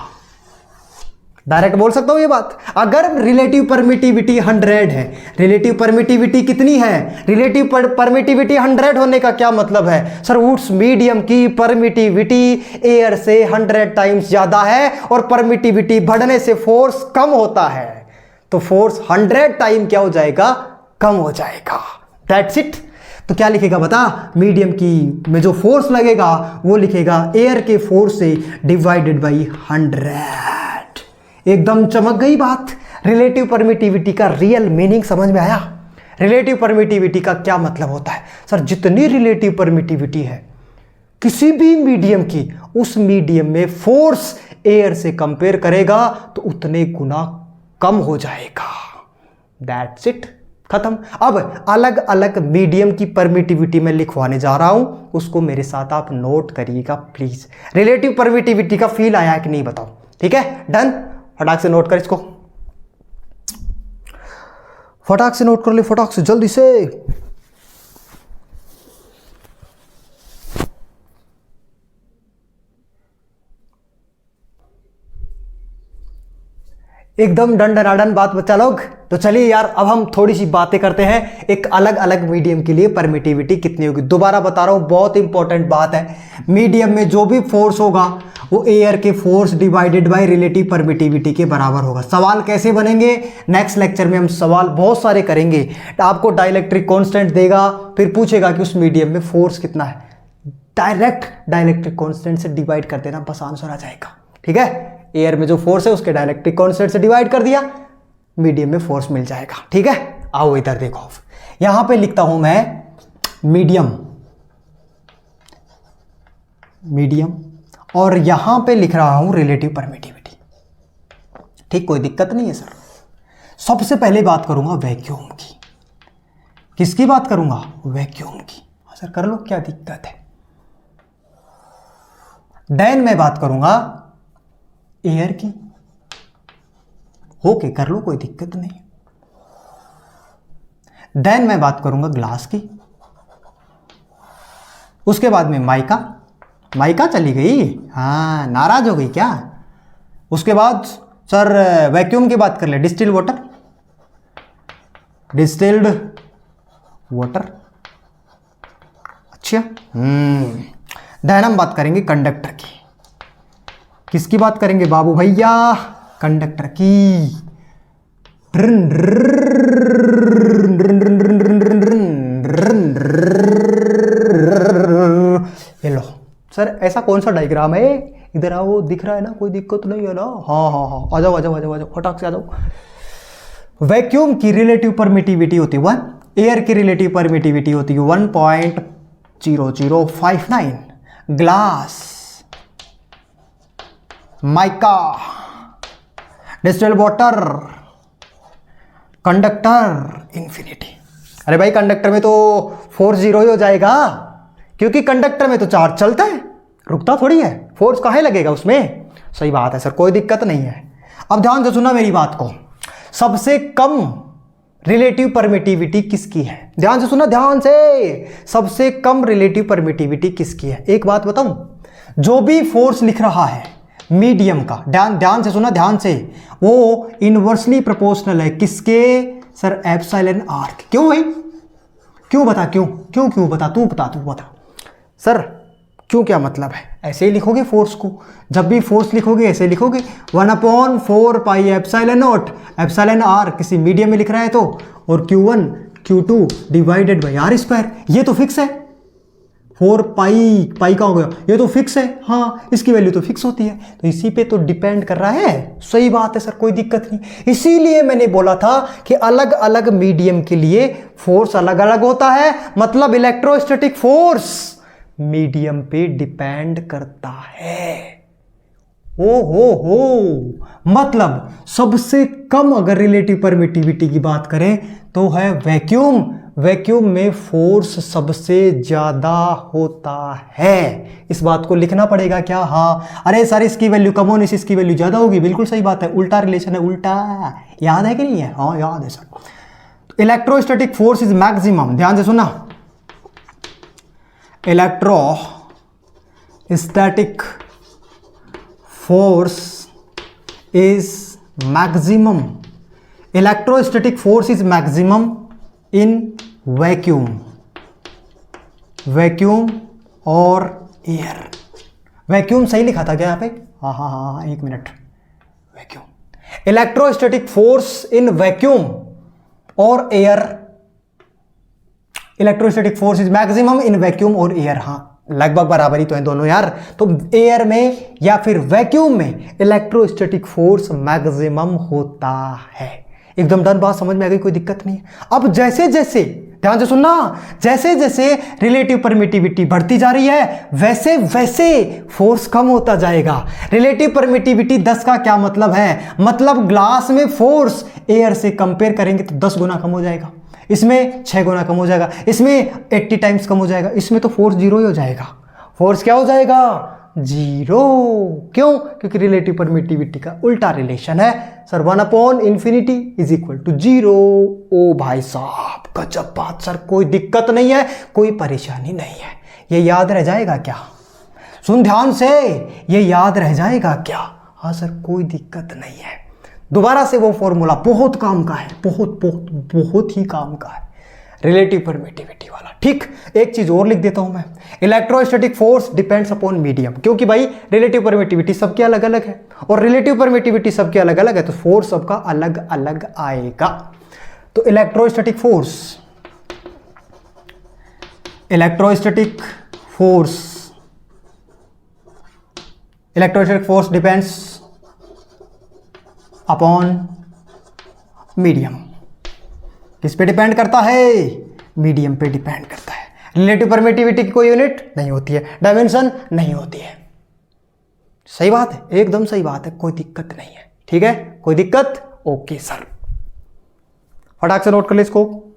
डायरेक्ट बोल सकता हूं ये बात। अगर रिलेटिव परमिटिविटी 100 है, रिलेटिव परमिटिविटी कितनी है? रिलेटिव परमिटिविटी 100 होने का क्या मतलब है? सर उस मीडियम की परमिटिविटी एयर से 100 टाइम्स ज्यादा है, और परमिटिविटी बढ़ने से फोर्स कम होता है, तो फोर्स 100 टाइम क्या हो जाएगा? कम हो जाएगा। That's it. तो क्या लिखेगा बता? मीडियम की में जो फोर्स लगेगा वो लिखेगा एयर के फोर्स से डिवाइडेड बाई 100। एकदम चमक गई बात। रिलेटिव परमिटिविटी का रियल मीनिंग समझ में आया? रिलेटिव परमिटिविटी का क्या मतलब होता है? सर जितनी रिलेटिव परमिटिविटी है किसी भी मीडियम की, उस मीडियम में फोर्स एयर से कंपेयर करेगा तो उतने गुना कम हो जाएगा। दैट्स इट, खत्म। अब अलग अलग मीडियम की परमिटिविटी में लिखवाने जा रहा हूं, उसको मेरे साथ आप नोट करिएगा प्लीज। रिलेटिव परमिटिविटी का फील आया कि नहीं बताओ? ठीक है, डन। फटाक से नोट कर इसको, फटाक से नोट कर ले, फटाक से, जल्दी से। एकदम डंडनाडन बात बच्चा लोग। तो चलिए यार अब हम थोड़ी सी बातें करते हैं एक अलग अलग मीडियम के लिए परमिटिविटी कितनी होगी। दोबारा बता रहा हूं, बहुत इंपॉर्टेंट बात है। मीडियम में जो भी फोर्स होगा वो एयर के force divided by relative permittivity के बराबर होगा। सवाल कैसे बनेंगे नेक्स्ट लेक्चर में हम सवाल बहुत सारे करेंगे। आपको डाइलेक्ट्रिक कांस्टेंट देगा, फिर पूछेगा कि उस मीडियम में फोर्स कितना है, डायरेक्ट डाइलेक्ट्रिक कांस्टेंट से डिवाइड कर देना, बस आंसर आ जाएगा। ठीक है, एयर में जो फोर्स है उसके डाइलेक्ट्रिक कांस्टेंट से डिवाइड कर दिया, मीडियम में फोर्स मिल जाएगा। ठीक है, आओ इधर देखो, यहां पे लिखता हूं मैं मीडियम, मीडियम, और यहां पे लिख रहा हूं रिलेटिव परमिटिविटी। ठीक, कोई दिक्कत नहीं है सर। सबसे पहले बात करूंगा वैक्यूम की। किसकी बात करूंगा? वैक्यूम की। सर कर लो, क्या दिक्कत है। देन मैं बात करूंगा एयर की। ओके, कर लो, कोई दिक्कत नहीं। देन मैं बात करूंगा ग्लास की। उसके बाद में माइका। माइका चली गई, हाँ नाराज हो गई क्या? उसके बाद सर वैक्यूम की बात कर ले, डिस्टिल्ड वाटर, डिस्टिल्ड वाटर। अच्छा, देन हम बात करेंगे कंडक्टर की। किसकी बात करेंगे बाबू भैया? कंडक्टर की। ये लो सर, ऐसा कौन सा डायग्राम है? इधर आओ, दिख रहा है ना, कोई दिक्कत नहीं है ना? हाँ हाँ हाँ, आ जाओ आ जाओ आ जाओ आ जाओ, फटाक से आ जाओ। वैक्यूम की रिलेटिव परमिटिविटी होती है 1, एयर की रिलेटिव परमिटिविटी होती है 1.0059, glass, mica, distilled water, conductor, infinity. अरे भाई कंडक्टर में तो फोर्स 0 ही हो जाएगा, क्योंकि कंडक्टर में तो चार्ज चलता है, रुकता थोड़ी है, फोर्स काहे लगेगा उसमें। सही बात है सर, कोई दिक्कत नहीं है। अब ध्यान से सुनना मेरी बात को, सबसे कम रिलेटिव परमिटिविटी किसकी है? ध्यान से सुना, ध्यान से। सबसे कम रिलेटिव परमिटिविटी किसकी है? एक बात बताऊं, जो भी फोर्स लिख रहा है मीडियम का, ध्यान से सुना, ध्यान से, वो इनवर्सली प्रोपोर्शनल है किसके? Sir epsilon r. क्यों भाई? क्यों बता, क्यों क्यों क्यों बता, तू बता सर, क्यों, क्या मतलब है? ऐसे ही लिखोगे फोर्स को, जब भी फोर्स लिखोगे ऐसे लिखोगे 1/4 pi epsilon not, epsilon r किसी मीडियम में लिख रहा है तो, और Q1 Q2 divided by are square. ये तो फिक्स है, 4 पाई का हो गया, ये तो फिक्स है, हाँ इसकी वैल्यू तो फिक्स होती है, तो इसी पे तो डिपेंड कर रहा है। सही बात है सर, कोई दिक्कत नहीं। इसीलिए मैंने बोला था कि अलग अलग मीडियम के लिए फोर्स अलग अलग होता है, मतलब इलेक्ट्रोस्टैटिक फोर्स मीडियम पे डिपेंड करता है। हो मतलब सबसे कम अगर रिलेटिव परमिटिविटी की बात करें तो है वैक्यूम। वैक्यूम में फोर्स सबसे ज्यादा होता है। इस बात को लिखना पड़ेगा क्या? हाँ। अरे सर इसकी वैल्यू कम होने से इसकी वैल्यू ज्यादा होगी, बिल्कुल सही बात है, उल्टा रिलेशन है, उल्टा। याद है कि नहीं है? हाँ याद है sir. Electrostatic force is maximum, ध्यान से सुना, electrostatic force is maximum, electrostatic force is maximum in vacuum, vacuum और एयर। वैक्यूम सही लिखा था क्या यहाँ पे? हाँ हाँ हाँ, एक minute, vacuum, electrostatic force in vacuum और air, electrostatic force is maximum in vacuum और एयर। हाँ लगभग बराबर ही तो है दोनों यार। तो एयर में या फिर वैक्यूम में इलेक्ट्रोस्टैटिक फोर्स मैक्सिमम होता है। एकदम डन बात, समझ में आ गई? कोई दिक्कत नहीं है। अब जैसे जैसे, ध्यान से सुनना, जैसे जैसे रिलेटिव परमिटिविटी बढ़ती जा रही है वैसे वैसे फोर्स कम होता जाएगा। रिलेटिव परमिटिविटी 10 का क्या मतलब है? मतलब ग्लास में फोर्स एयर से कंपेयर करेंगे तो 10 गुना कम हो जाएगा, इसमें 6 गुना कम हो जाएगा, इसमें 80 टाइम्स कम हो जाएगा, इसमें तो फोर्स 0 ही हो जाएगा। फोर्स क्या हो जाएगा? 0। क्यों? क्योंकि रिलेटिव परमिटिविटी का उल्टा रिलेशन है सर, 1/∞ इज इक्वल टू 0। ओ भाई साहब गजब बात सर, कोई दिक्कत नहीं है, कोई परेशानी नहीं है। ये याद रह जाएगा क्या? सुन ध्यान से, ये याद रह जाएगा क्या? हाँ सर कोई दिक्कत नहीं है। दोबारा से वो फॉर्मूला बहुत काम का है, बहुत बहुत बहुत ही काम का है, रिलेटिव परमिटिविटी वाला। ठीक, एक चीज और लिख देता हूं मैं, electrostatic force depends upon medium, क्योंकि भाई रिलेटिव परमिटिविटी सबके अलग अलग है और रिलेटिव परमिटिविटी सबके अलग अलग है, तो फोर्स सबका अलग अलग आएगा। तो electrostatic force depends upon medium. किस पे डिपेंड करता है? मीडियम पे डिपेंड करता है। रिलेटिव परमिटिविटी की कोई यूनिट नहीं होती है, डायमेंशन नहीं होती है। सही बात है, एकदम सही बात है, कोई दिक्कत नहीं है। ठीक है, कोई दिक्कत? ओके सर, फटाक से नोट कर ले इसको।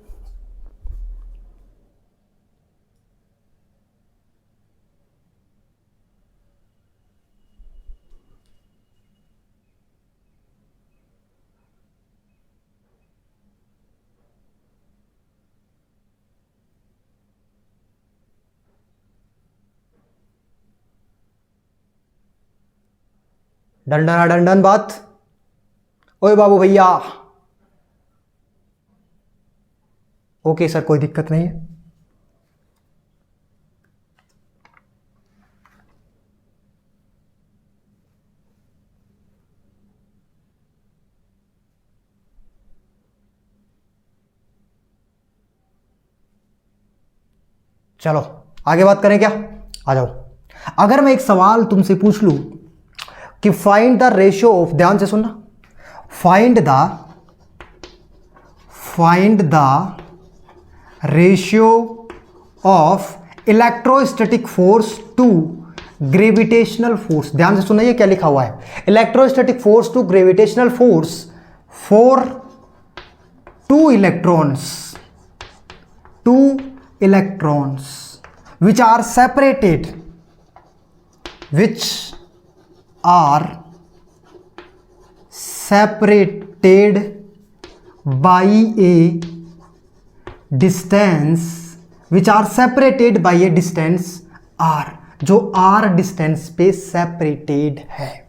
डंडन डंडन बात। ओए बाबू भैया, ओके सर, कोई दिक्कत नहीं है। चलो आगे बात करें क्या? आ जाओ। अगर मैं एक सवाल तुमसे पूछ लूं कि फाइंड द रेशियो ऑफ, ध्यान से सुनना, find the ratio of electrostatic force to gravitational force. ध्यान से सुनना, ये क्या लिखा हुआ है, electrostatic force to gravitational force for two electrons which are separated by a distance r, जो r डिस्टेंस पे सेपरेटेड है।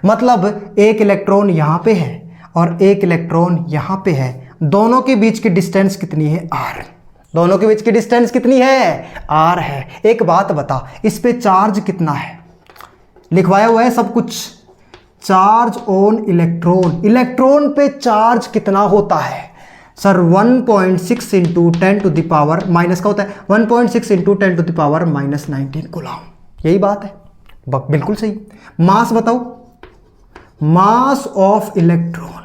मतलब एक इलेक्ट्रॉन यहां पे है और एक इलेक्ट्रॉन यहां पे है, दोनों के बीच की डिस्टेंस कितनी है? r। दोनों के बीच की डिस्टेंस कितनी है? r है। एक बात बता, इस पे चार्ज कितना है? लिखवाया हुआ है सब कुछ, चार्ज ऑन इलेक्ट्रॉन। इलेक्ट्रॉन पे चार्ज कितना होता है सर? 1.6 into 10 to the power minus का होता है 1.6 into 10 to the power minus 19 coulomb. यही बात है, बिल्कुल सही। मास बताओ, mass of electron.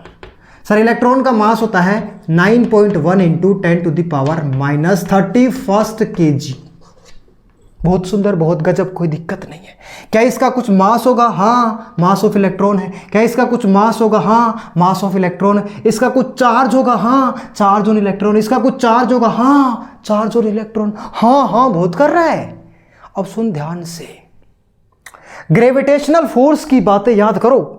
Sir electron का मास होता है 9.1 into 10 to the power minus 31 kg। बहुत सुंदर, बहुत गजब, कोई दिक्कत नहीं है। क्या इसका कुछ मास होगा? हाँ, मास ऑफ इलेक्ट्रॉन है। क्या इसका कुछ मास होगा? हाँ, मास ऑफ इलेक्ट्रॉन है। इसका कुछ चार्ज होगा? हाँ, चार्ज ऑन इलेक्ट्रॉन। इसका कुछ चार्ज होगा? हाँ, चार्ज ऑन इलेक्ट्रॉन। हाँ हाँ, बहुत कर रहा है। अब सुन ध्यान से, ग्रेविटेशनल फोर्स की बातें याद करो।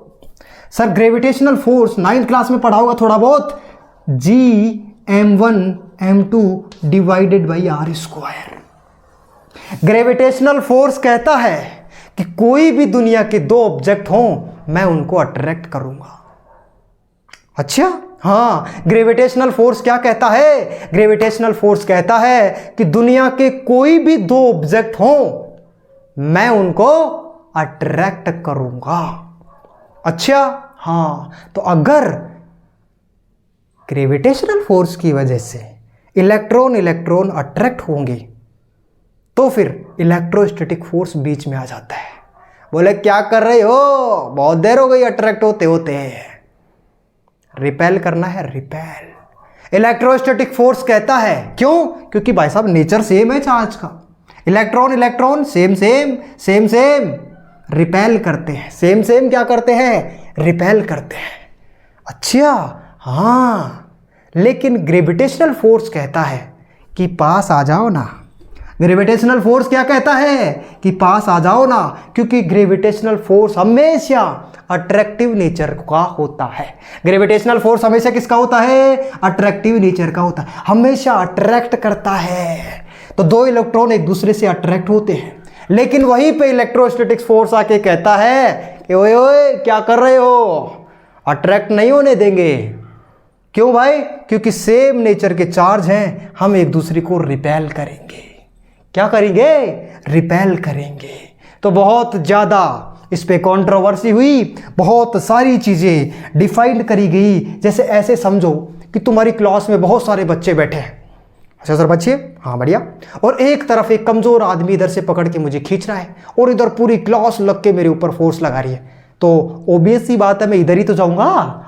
Sir gravitational force 9th class में पढ़ा होगा थोड़ा बहुत, Gm1m2 divided by r square. Gravitational force कहता है कि कोई भी दुनिया के दो ऑब्जेक्ट हों, मैं उनको अट्रैक्ट करूंगा। अच्छा, हाँ, ग्रेविटेशनल फोर्स क्या कहता है? ग्रेविटेशनल फोर्स कहता है कि दुनिया के कोई भी दो ऑब्जेक्ट हों, मैं उनको अट्रैक्ट करूंगा। अच्छा, हाँ, तो अगर ग्रेविटेशनल फोर्स की वजह से इलेक्ट्रॉन अट्रैक्ट होंगे तो फिर इलेक्ट्रोस्टैटिक फोर्स बीच में आ जाता है। बोले क्या कर रहे हो, बहुत देर हो गई अट्रैक्ट होते होते। रिपेल करना है, रिपेल। इलेक्ट्रोस्टैटिक फोर्स कहता है, क्यों? क्योंकि भाई साहब नेचर सेम है चार्ज का। इलेक्ट्रॉन सेम रिपेल करते हैं। सेम क्या करते हैं? रिपेल करते हैं। अच्छा, हाँ, लेकिन ग्रेविटेशनल फोर्स कहता है कि पास आ जाओ ना। ग्रेविटेशनल फोर्स क्या कहता है? कि पास आ जाओ ना, क्योंकि ग्रेविटेशनल फोर्स हमेशा अट्रैक्टिव नेचर का होता है। ग्रेविटेशनल फोर्स हमेशा किसका होता है? अट्रैक्टिव नेचर का होता है, हमेशा अट्रैक्ट करता है। तो दो इलेक्ट्रॉन एक दूसरे से अट्रैक्ट होते हैं, लेकिन वहीं पे इलेक्ट्रोस्टैटिक फोर्स आके कहता है कि ओए ओए क्या कर रहे हो, अट्रैक्ट नहीं होने देंगे। क्यों भाई? क्योंकि सेम नेचर के चार्ज हैं, हम एक दूसरे को रिपेल करेंगे। क्या करेंगे? रिपेल करेंगे। तो बहुत ज़्यादा इस पे कंट्रोवर्सी हुई, बहुत सारी चीज़ें डिफाइंड करी गई। जैसे ऐसे समझो कि तुम्हारी क्लास में बहुत सारे बच्चे बैठे हैं। अच्छा सर बच्चे, हाँ बढ़िया, और एक तरफ एक कमज़ोर आदमी इधर से पकड़ के मुझे खींच रहा है और इधर पूरी क्लास लग के मेरे ऊपर फोर्स लगा रही है। तो ओबियस सी बात है, मैं इधर ही तो जाऊंगा।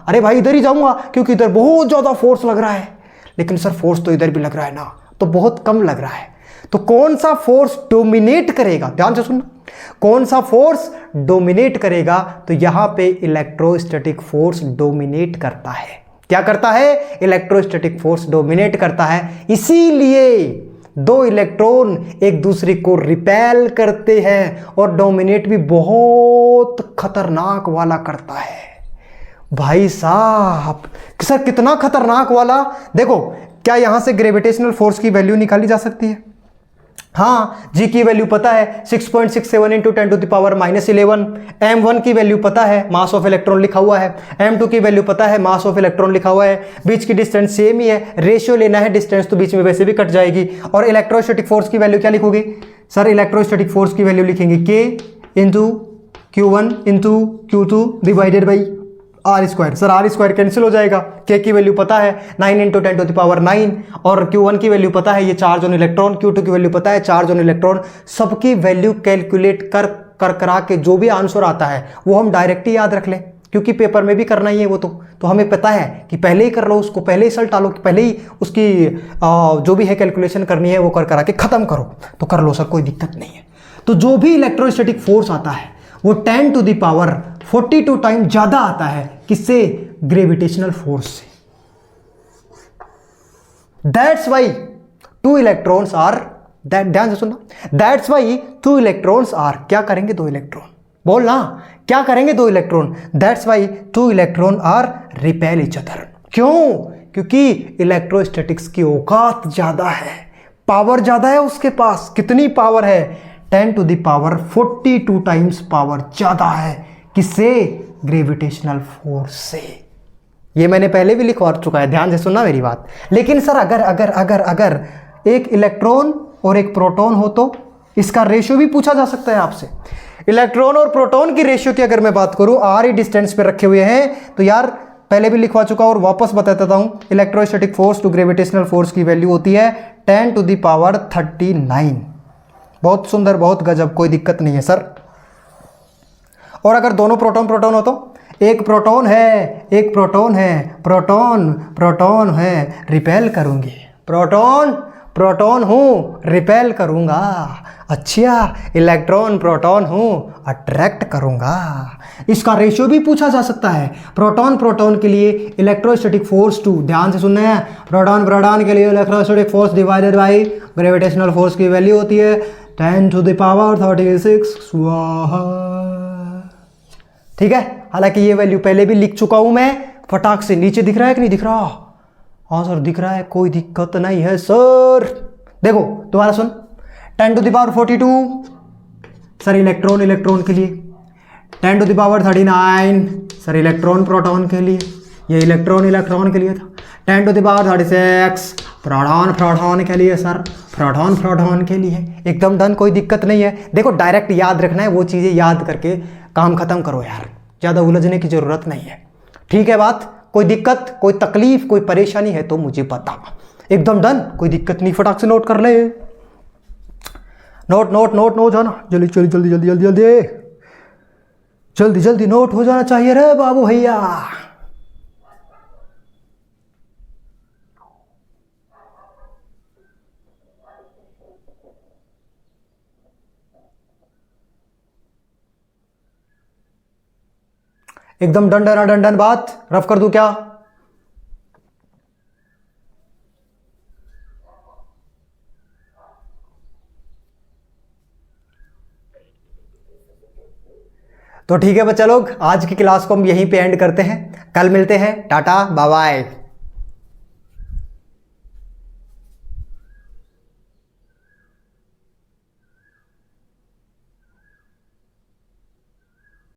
अरे भाई इधर ही जाऊंगा क्योंकि इधर बहुत ज़्यादा फोर्स लग रहा है। लेकिन सर फोर्स तो इधर भी लग रहा है ना, तो बहुत कम लग रहा है। तो कौन सा फोर्स डोमिनेट करेगा? ध्यान से सुनना, कौन सा फोर्स डोमिनेट करेगा? तो यहां पे इलेक्ट्रोस्टैटिक फोर्स डोमिनेट करता है। क्या करता है? इलेक्ट्रोस्टैटिक फोर्स डोमिनेट करता है। इसीलिए दो इलेक्ट्रॉन एक दूसरे को रिपेल करते हैं और डोमिनेट भी बहुत खतरनाक वाला करता है। भाई साहब सर कितना खतरनाक वाला? देखो, क्या यहां से ग्रेविटेशनल फोर्स की वैल्यू निकाली जा सकती है? हाँ, जी की वैल्यू पता है 6.67 इंटू 10⁻11। m1 की वैल्यू पता है, मास ऑफ इलेक्ट्रॉन लिखा हुआ है। m2 की वैल्यू पता है, मास ऑफ इलेक्ट्रॉन लिखा हुआ है। बीच की डिस्टेंस सेम ही है, रेशियो लेना है, डिस्टेंस तो बीच में वैसे भी कट जाएगी। और इलेक्ट्रोस्टैटिक फोर्स की वैल्यू क्या लिखोगे? सर इलेक्ट्रोस्टैटिक फोर्स की वैल्यू लिखेंगे k into Q1 into Q2 divided by are square. Sir r square cancel हो जाएगा। के की वैल्यू पता है 9 इंटू 10⁻9 और Q1 की वैल्यू पता है ये चार्ज ऑन इलेक्ट्रॉन, Q2 की वैल्यू पता है चार्ज ऑन इलेक्ट्रॉन। सबकी वैल्यू कैलकुलेट कर करा के जो भी आंसर आता है वो हम डायरेक्ट ही याद रख लें, क्योंकि पेपर में भी करना ही है वो। तो हमें पता है कि पहले ही कर लो उसको, पहले ही सर टालो, कि पहले ही उसकी जो भी है कैलकुलेशन करनी है वो कर करा के ख़त्म करो, तो कर लो सर, कोई दिक्कत नहीं है। तो जो भी इलेक्ट्रोस्टैटिक फोर्स आता है वो 10⁻42 टाइम ज़्यादा आता है। किससे? ग्रेविटेशनल फोर्स से। That's why two electrons are, ध्यान से सुनना, that's why two electrons are, क्या करेंगे दो इलेक्ट्रॉन? बोलना, क्या करेंगे दो electron? That's why two electron are repel each other. क्यों? क्योंकि इलेक्ट्रोस्टैटिक्स की औकात ज़्यादा है, पावर ज़्यादा है उसके पास। कितनी पावर है? 10⁻42 टाइम्स पावर ज़्यादा है। किससे? ग्रेविटेशनल फोर्स से। ये मैंने पहले भी लिखवा चुका है, ध्यान से सुनना मेरी बात। लेकिन सर अगर अगर अगर अगर एक इलेक्ट्रॉन और एक प्रोटॉन हो तो इसका रेशियो भी पूछा जा सकता है आपसे। इलेक्ट्रॉन और प्रोटॉन की रेशियो की अगर मैं बात करूं, आर ही डिस्टेंस पे रखे हुए हैं, तो यार पहले भी लिखवा चुका और वापस बता देता हूं, electrostatic force to gravitational force की वैल्यू होती है 10⁻39। बहुत सुंदर, बहुत गजब, कोई दिक्कत नहीं है सर। और अगर दोनों प्रोटॉन प्रोटॉन हो तो एक प्रोटॉन है, एक प्रोटॉन है, प्रोटॉन प्रोटॉन है, रिपेल करूंगी। प्रोटॉन प्रोटॉन हूँ, रिपेल करूंगा। अच्छा, इलेक्ट्रॉन प्रोटॉन हूँ, अट्रैक्ट करूंगा। इसका रेशियो भी पूछा जा सकता है। प्रोटॉन प्रोटॉन के लिए इलेक्ट्रोस्टैटिक फोर्स टू, ध्यान से सुनना है, प्रोटॉन प्रोटॉन के लिए electrostatic force divided by gravitational force की वैल्यू होती है 10⁻36 स्वाहा। ठीक है, हालांकि ये वैल्यू पहले भी लिख चुका हूं मैं। फटाक से नीचे दिख रहा है कि नहीं दिख रहा? हाँ सर दिख रहा है, कोई दिक्कत नहीं है सर। देखो दोबारा सुन, 10⁻42 सर इलेक्ट्रॉन इलेक्ट्रॉन के लिए, 10⁻39 सर इलेक्ट्रॉन प्रोटॉन के लिए, ये इलेक्ट्रॉन इलेक्ट्रॉन के लिए था। 10⁻36 प्रोटॉन प्रोटॉन के लिए सर, प्रोटॉन प्रोटॉन के लिए। एकदम डन, कोई दिक्कत नहीं है। देखो डायरेक्ट याद रखना है, वो चीज़ें याद करके काम खत्म करो यार, ज़्यादा उलझने की ज़रूरत नहीं है। ठीक है बात? कोई दिक्कत, कोई तकलीफ, कोई परेशानी है तो मुझे बता। एकदम डन, कोई दिक्कत नहीं, फटाक से नोट कर ले। नोट नोट नोट नोट जाना, जल्दी जल्दी जल्दी जल्दी जल्दी जल्दी जल्दी जल्दी नोट हो जाना चाहिए रे बाबू भैया। एकदम डन डन डन डन बात, रफ कर दूं क्या? तो ठीक है बच्चा लोग, आज की क्लास को हम यहीं पे एंड करते हैं। कल मिलते हैं, टाटा बाय बाय।